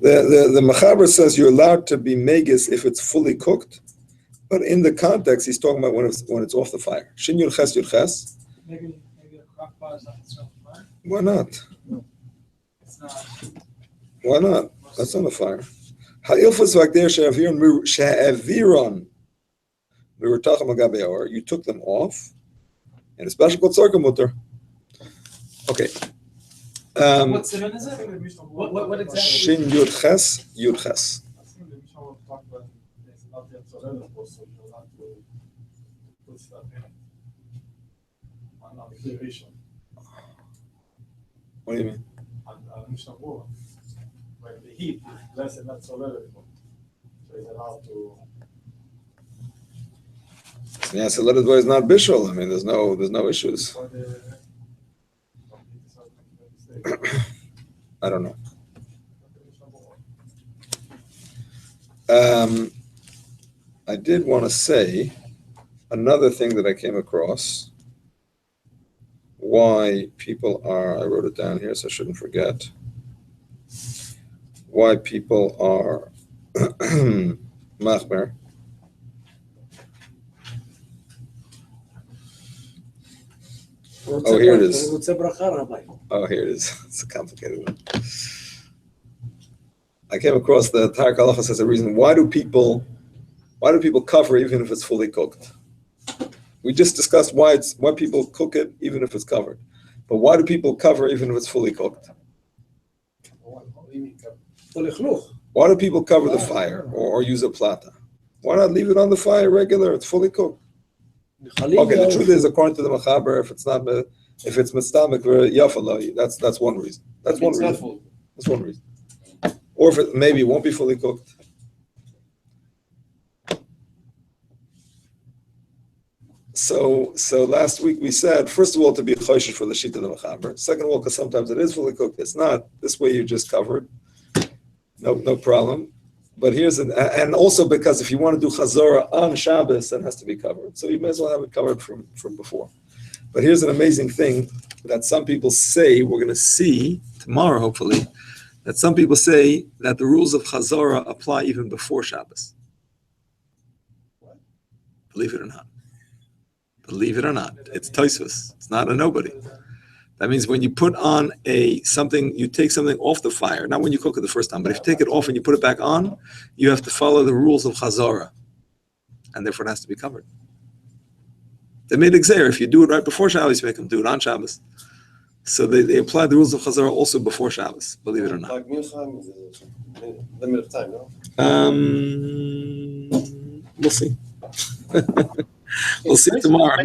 The Mechaber says you're allowed to be megas if it's fully cooked, but in the context, he's talking about when it's off the fire. Shin Yud Ches. Maybe a crock pot is not itself fire. Why not? It's not. Why not? That's on the fire. Ha'ilfus v'agder she'aviron. We were talking about Gabeor. You took them off, and a special called Sarkamutter. Okay. What Siman is it? What exactly? Shin Yud Ches, Yud Ches. I think the Mishnah talked about there's not yet Tzorel, so you'll have to put stuff in it. On the clearation. What do you mean? On Mishnah Bura. When the heat is less and not Tzorel anymore. So it's allowed to. Yeah, so let it go is not bishul. I mean, there's no issues. For the, I don't know. I did want to say another thing that I came across. Why people are, I wrote it down here, so I shouldn't forget. Why people are machmer. Oh, here it is. Oh, here it is. It's a complicated one. I came across the Tar Kalacha says a reason. Why do people cover even if it's fully cooked? We just discussed why people cook it even if it's covered. But why do people cover even if it's fully cooked? Why do people cover the fire or use a plata? Why not leave it on the fire regular? It's fully cooked. Okay, the truth is, according to the Mechaber, if it's mistamik yafalai, that's one reason. That's one reason. That's one reason. Or if maybe it won't be fully cooked. So last week we said, first of all, to be choishish for the sheet of the mechaber. Second of all, because sometimes it is fully cooked. It's not. This way you just covered. No problem. But and also because if you want to do chazorah on Shabbos, it has to be covered. So you may as well have it covered from before. But here's an amazing thing that some people say, we're going to see tomorrow, hopefully, that some people say that the rules of chazorah apply even before Shabbos. Believe it or not. Believe it or not. It's Tosfos. It's not a nobody. That means when you put on something, you take something off the fire, not when you cook it the first time, but if you take it off and you put it back on, you have to follow the rules of chazorah. And therefore it has to be covered. They made it clear, if you do it right before Shabbos, you make them do it on Shabbos. So they apply the rules of chazorah also before Shabbos, believe it or not. Like Mincha, limit of time, no? We'll see. We'll see tomorrow.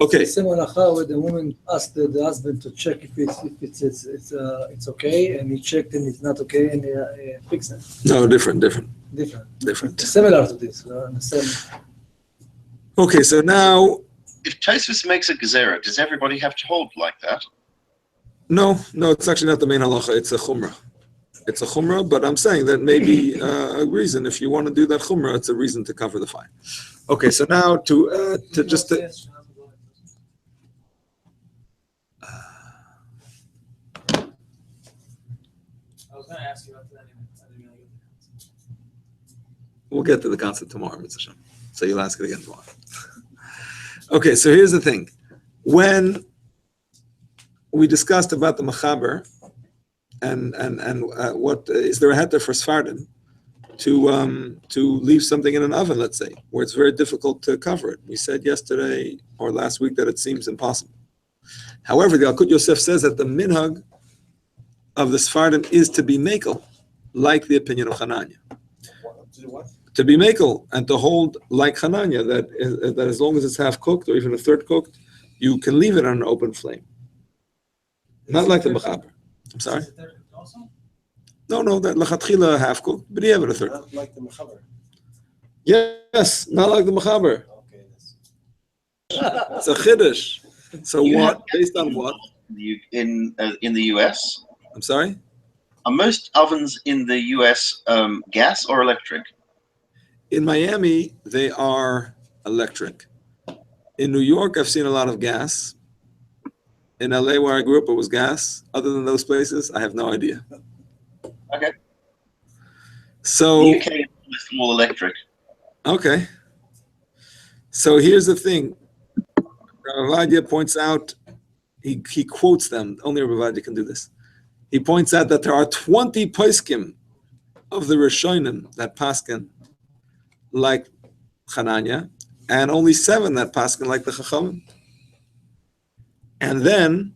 Okay. Same halacha where the woman asked the husband to check if it's okay, and he checked and it's not okay, and fixed it. No, different. Similar to this. The same. Okay, so now, if Tosfos makes a gezerah, does everybody have to hold like that? No, it's actually not the main halacha. It's a chumrah. It's a chumrah, but I'm saying that maybe a reason, if you want to do that chumrah, it's a reason to cover the fire. Okay, so now to just to. I was going to ask you about that anyway. I didn't really get the concept. We'll get to the concept tomorrow, Mitzvah Shem. So you'll ask it again tomorrow. Okay, so here's the thing. When we discussed about the mechaber and what is there a heter for Sfardim to leave something in an oven, let's say, where it's very difficult to cover it. We said yesterday or last week that it seems impossible. However, the Alkut Yosef says that the minhag of the Sfardim is to be mekel, like the opinion of Hananya. To be mekel and to hold like Hananya, that as long as it's half cooked or even a third cooked, you can leave it on an open flame. Not like the mechaber. I'm sorry? No, that lachatchila half cooked, but you have it a third. Not like the mechaber. Yes, not like the mechaber. Okay. It's a chiddush. So what? Based on what? In the US? I'm sorry? Are most ovens in the US gas or electric? In Miami, they are electric. In New York, I've seen a lot of gas. In LA, where I grew up, it was gas. Other than those places, I have no idea. Okay. So the UK is all electric. Okay. So here's the thing. Ravadia points out, he quotes them, only Ravadia can do this. He points out that there are 20 poskim of the Rishonim that paskin like Hananya, and only 7 that paskin like the Chachamim. And then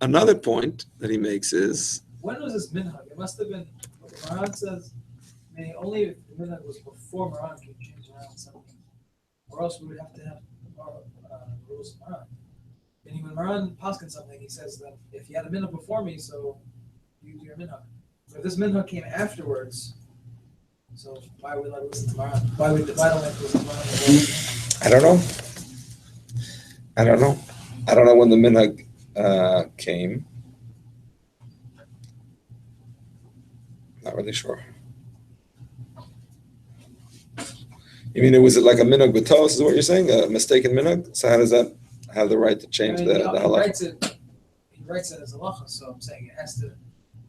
another point that he makes is, when was this minhag? It must have been, Maran says, only if the minhag was before Maran can change around something. Or else we would have to have rules of Maran. And when Maran paskin something, he says that if you had a minhag before me, so you do your minhag. So if this minhag came afterwards, so why would I listen to Maran? Why don't I listen to Maran? I don't know. I don't know when the minhag came. Not really sure. You mean it was like a minhag b'tos, is what you're saying? A mistaken minhag? So how does that have the right to change the halacha? He writes it as a halacha, so I'm saying it has to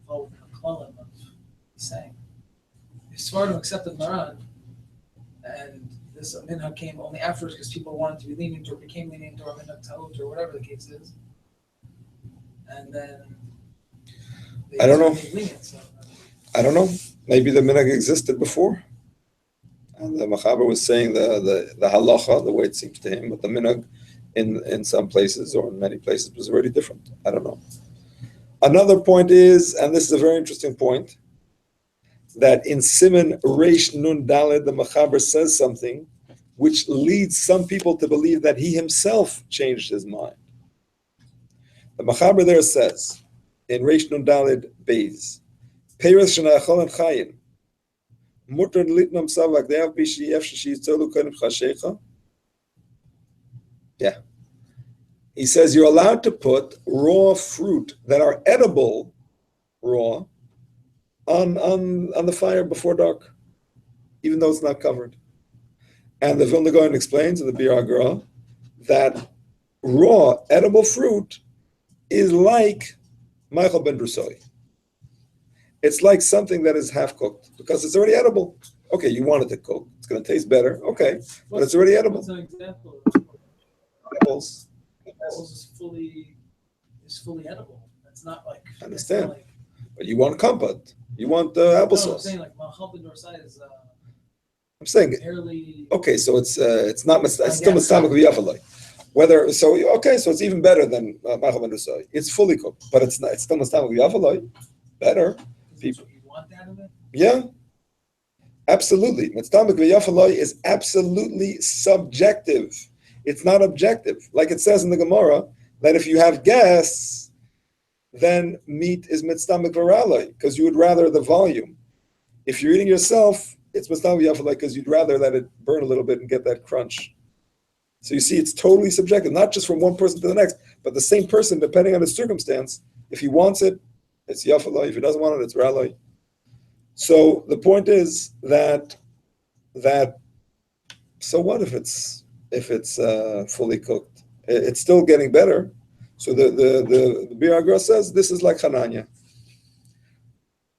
fall within the klalim of he's saying. If Sfardim accepted Maran, and this minhag came only afterwards because people wanted to be lenient or became lenient or minhag ta'ut or whatever the case is, and then I don't know. Lenient, so. I don't know. Maybe the minhag existed before. And the Machaber was saying the halacha, the way it seems to him, but the minhag in some places or in many places was already different. I don't know. Another point is, and this is a very interesting point, that in Siman Reish Nun Daled, the Machaber says something which leads some people to believe that he himself changed his mind. The Machaber there says, in Reish Nun Daled Beis, Peiros Shenachol and Chayin, Mutter Litnam Savak Deav Bishi Efshashi Tzolu Konim Chashecha, He says you're allowed to put raw fruit that are edible, raw, on the fire before dark, even though it's not covered. And the Vilna Gaon explains in the Bir Agra that raw edible fruit is like Michael ben Drusoi. It's like something that is half cooked because it's already edible. Okay, you want it to cook. It's going to taste better. Okay, but it's already edible. What's an example? Apples. Apples is fully edible. That's not like. I understand. Like, But you want compote. You want applesauce. No, I'm saying like Mahal ben Dorsai is I'm saying barely. okay, so it's not it's still Mastamik v'Yafalai. Whether so okay, so it's even better than Michael ben Drusai. It's fully cooked, but it's not. It's still Mastamik v'Yafalai. Better. People. You want that of it? Yeah, absolutely. Mastamik v'Yafalai is absolutely subjective. It's not objective. Like it says in the Gemara that if you have guests, then meat is mitztamik v'ralai because you would rather the volume. If you're eating yourself, it's mistamik v'yafalai because you'd rather let it burn a little bit and get that crunch. So you see, it's totally subjective, not just from one person to the next, but the same person, depending on his circumstance. If he wants it, it's yafalai. If he doesn't want it, it's ralai. So the point is that so what if it's fully cooked? It's still getting better. So the Bir Agra says this is like Hananya.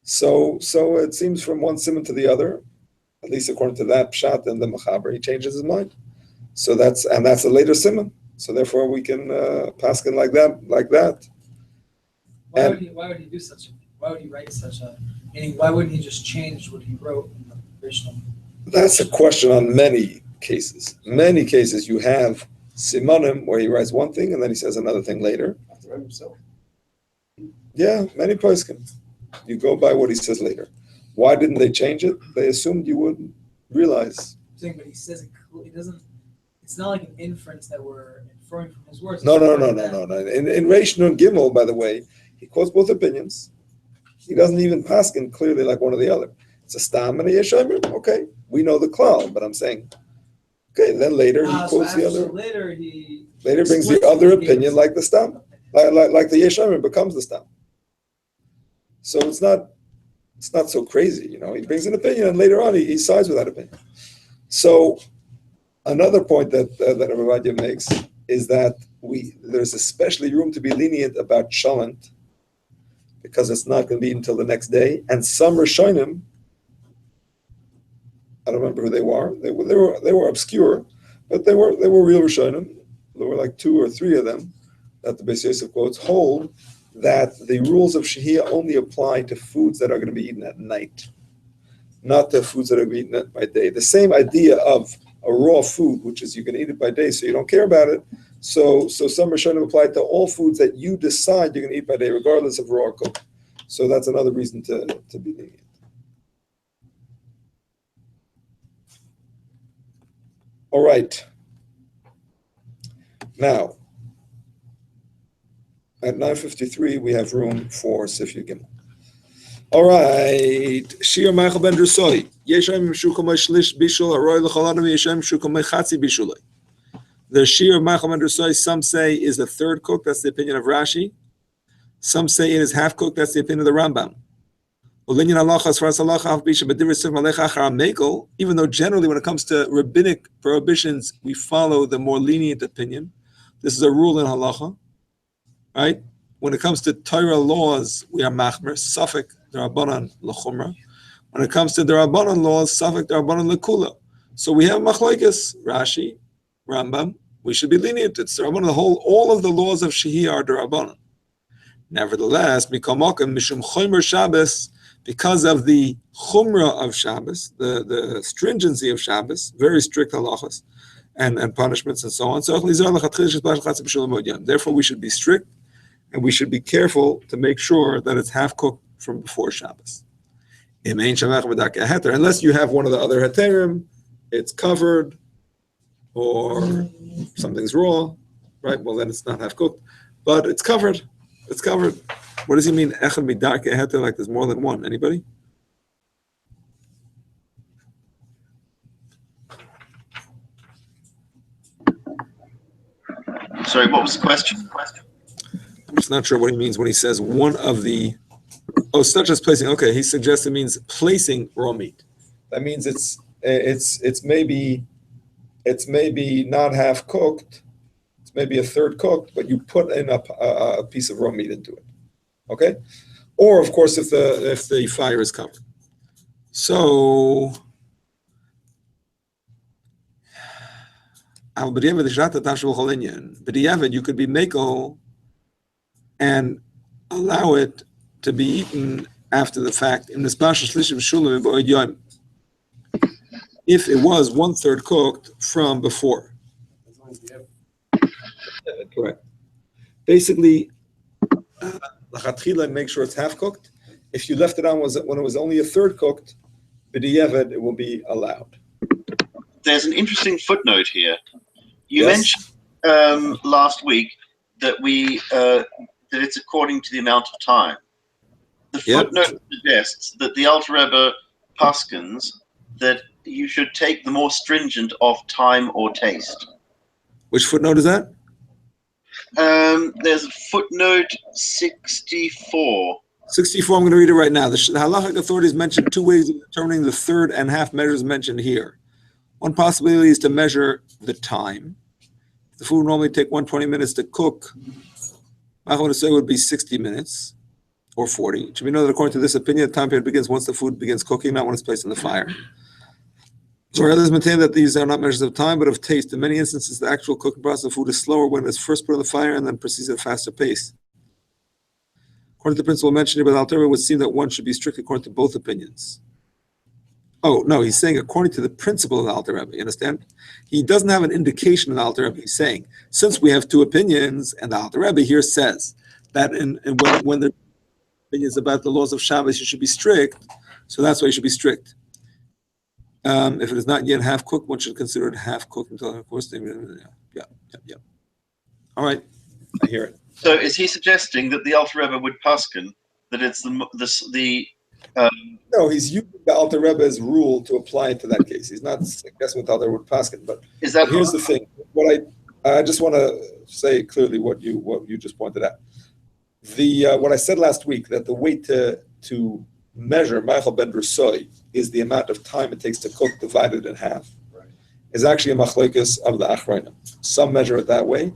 So it seems from one simon to the other, at least according to that pshat and the Machaber, he changes his mind. So that's a later simon. So therefore we can paskin like that. Why would he do such a thing? Why would he write such a meaning? Why wouldn't he just change what he wrote in the original? That's a question on many cases. Many cases you have simanim where he writes one thing and then he says another thing later. After himself. Yeah, many poskim. You go by what he says later. Why didn't they change it? They assumed you wouldn't realize. But he says it doesn't. It's not like an inference that we're inferring from his words. No. In Reish Nun Gimel, by the way, he quotes both opinions. He doesn't even paskin clearly like one or the other. It's a stam and a yeshayim. Okay, we know the klal, but I'm saying, okay. Then later he quotes the other. So later he brings the other opinion like the stam, like the yeshayim becomes the stam. So it's not so crazy, you know. He brings an opinion and later on he sides with that opinion. So another point that Rabbi makes is that there's especially room to be lenient about shalent because it's not going to be until the next day. And some Rishonim, I don't remember who they were. They were obscure, but they were real Rishonim. There were like 2 or 3 of them that the Beis Yosef quotes hold that the rules of Shehiya only apply to foods that are going to be eaten at night, not the foods that are going to be eaten by day. The same idea of a raw food, which is you can eat it by day, so you don't care about it. So some Rishonim apply to all foods that you decide you're going to eat by day, regardless of raw or cooked. So that's another reason to be lenient. All right. Now, at 9:53, we have room for Sifya Gimel. All right. Shir Michael ben Drusoi. Yeshem Shukamay Shlish Bishul Haroy L'Chaladam Yeshem Shukamay Chatzi Bishulay. The Shir of Michael ben Drusoi, some say is a third cook. That's the opinion of Rashi. Some say it is half cooked. That's the opinion of the Rambam. Even though generally when it comes to rabbinic prohibitions, we follow the more lenient opinion. This is a rule in halacha, right? When it comes to Torah laws, we are machmer, safek d'Rabbanan l'chumra. When it comes to the Rabbanan laws, safek d'Rabbanan l'kula. So we have machlokes, Rashi, Rambam. We should be lenient. It's the Rabbanan. All of the laws of Shehiya are d'Rabbanan. Nevertheless, mikomokim mishum chomer Shabbos, because of the chumrah of Shabbos, the stringency of Shabbos, very strict halachas and punishments and so on. So therefore, we should be strict and we should be careful to make sure that it's half cooked from before Shabbos. Unless you have one of the other heterim, it's covered or something's raw, right? Well, then it's not half cooked, but it's covered. It's covered. What does he mean? Echad midarke heter, like there's more than one. Anybody? Sorry, what was the question? I'm just not sure what he means when he says one of the. Oh, it's not just placing. Okay, he suggests it means placing raw meat. That means it's maybe not half cooked. It's maybe a third cooked, but you put in a piece of raw meat into it. Okay, or of course if the fire is covered. So. But you could be meko and allow it to be eaten after the fact. If it was 1/3 cooked from before. Correct. Basically, make sure it's half cooked. If you left it on when it was only 1/3 cooked, b'diavad, it will be allowed. There's an interesting footnote here. You Yes. mentioned last week that that it's according to the amount of time. The footnote suggests that the Alter Rebbe paskins that you should take the more stringent of time or taste. Which footnote is that? There's a footnote 64. 64, I'm going to read it right now. The halachic authorities mentioned 2 ways of determining the third and half measures mentioned here. One possibility is to measure the time. The food would normally take 120 minutes to cook. I want to say it would be 60 minutes or 40. It should be noted that according to this opinion, the time period begins once the food begins cooking, not when it's placed in the fire. So others maintain that these are not measures of time, but of taste. In many instances, the actual cooking process of food is slower when it's first put on the fire and then proceeds at a faster pace. According to the principle mentioned here by the Alter Rebbe, it would seem that one should be strict according to both opinions. Oh, no, he's saying according to the principle of the Alter Rebbe, you understand? He doesn't have an indication in the Alter Rebbe. He's saying, since we have 2 opinions, and the Alter Rebbe here says that when the opinions about the laws of Shabbos, you should be strict, so that's why you should be strict. If it is not yet half cooked, one should consider it half cooked until, of course, yeah. All right, I hear it. So is he suggesting that the Alter Rebbe would paskin that it's the No, he's using the Alter Rebbe's rule to apply it to that case. He's not suggesting what the Alter Rebbe would paskin. But here's the thing: what I just want to say clearly what you just pointed out. What I said last week, that the way to measure Michael ben Rosoy is the amount of time it takes to cook divided in half. Right. Is actually a machlokes of the Achrayim. Some measure it that way,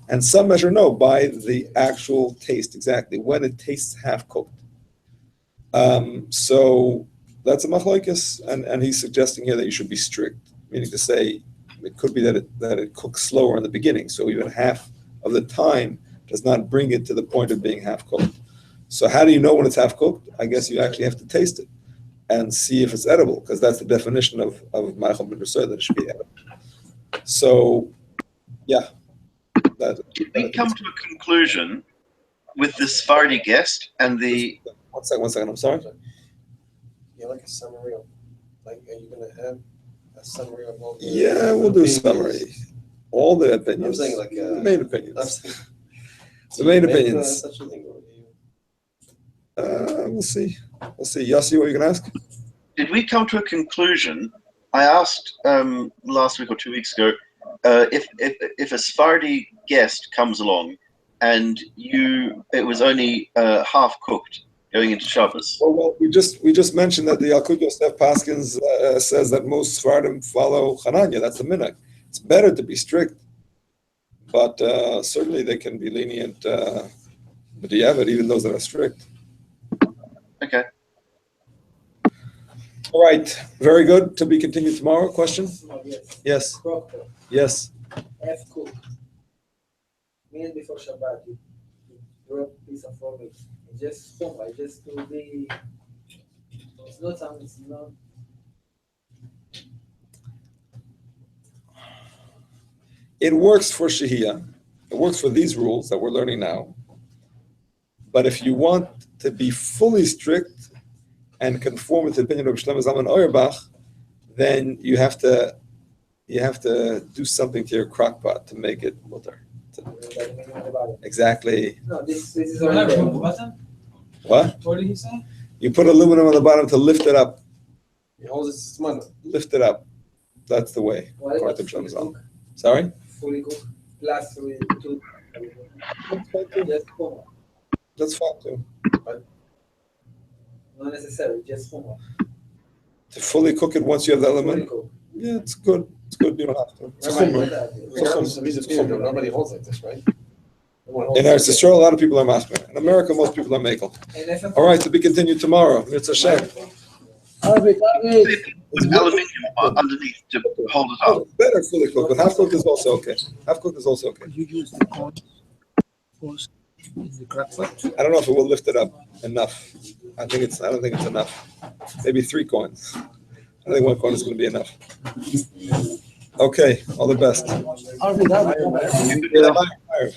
and some measure no by the actual taste exactly when it tastes half cooked. So that's a machlokes, and he's suggesting here that you should be strict, meaning to say it could be that it cooks slower in the beginning, so even half of the time does not bring it to the point of being half cooked. So how do you know when it's half cooked? I guess you actually have to taste it and see if it's edible, because that's the definition of Michael ben Rosoy, that it should be edible. So, yeah. Did we come to a conclusion with the Sephardi guest and the... One second, I'm sorry. Yeah, like a summary of, like, are you going to have a summary of all the... Yeah, we'll do a summary. All the opinions. I'm saying like... the main opinions. The main opinions. Such a thing, or do you... We'll see. Yossi, what are you going to ask? Did we come to a conclusion? I asked last week or 2 weeks ago if a Sephardi guest comes along and it was only half cooked going into Shabbos. Well, we just mentioned that the Yalkut Yosef Paskins says that most Sephardim follow Chananya. That's the minhag. It's better to be strict, but certainly they can be lenient. But you have it, even those that are strict. Okay. All right. Very good. To be continued tomorrow. Question? Yes. Crock-pot, Yes. half cooked. Minute before Shabbat, you drop a piece of raw meat. Just stop. I just do the. It's not something. It's not. It works for Shehiya. It works for these rules that we're learning now. But if you want to be fully strict and conform with the opinion of Shlomo Zalman Auerbach, then you have to do something to your crock pot to make it mutter. Exactly. No, this is What already happened? there. Button? What? What did he say? You put aluminum on the bottom to lift it up. It holds its money. Lift it up. That's the way. What According to about Shlomo fully Zalman. cooked? Sorry? Fully cooked. plus with two. That's fine too. Just hummus. That's fine too. Not necessarily, just hummus. To fully cook it once you have the Fully element. cooked. Yeah, it's good. It's good. You don't have to. It's a Right. chumrah. Nobody holds like this, right? In Eretz Yisrael, a lot of people are masber. In America, most people are makel. And if All right, to be continued tomorrow. It's Hashem. Arvid, Put aluminium underneath to hold it Oh, up. better fully cooked, but half cooked is also okay. Half cooked is also okay. could you use the corn post in the crack pot? I don't know if it will lift it up enough. I don't think it's enough. Maybe 3 coins. I think 1 coin is going to be enough. Okay, all the best. Arvid, Yeah, fire.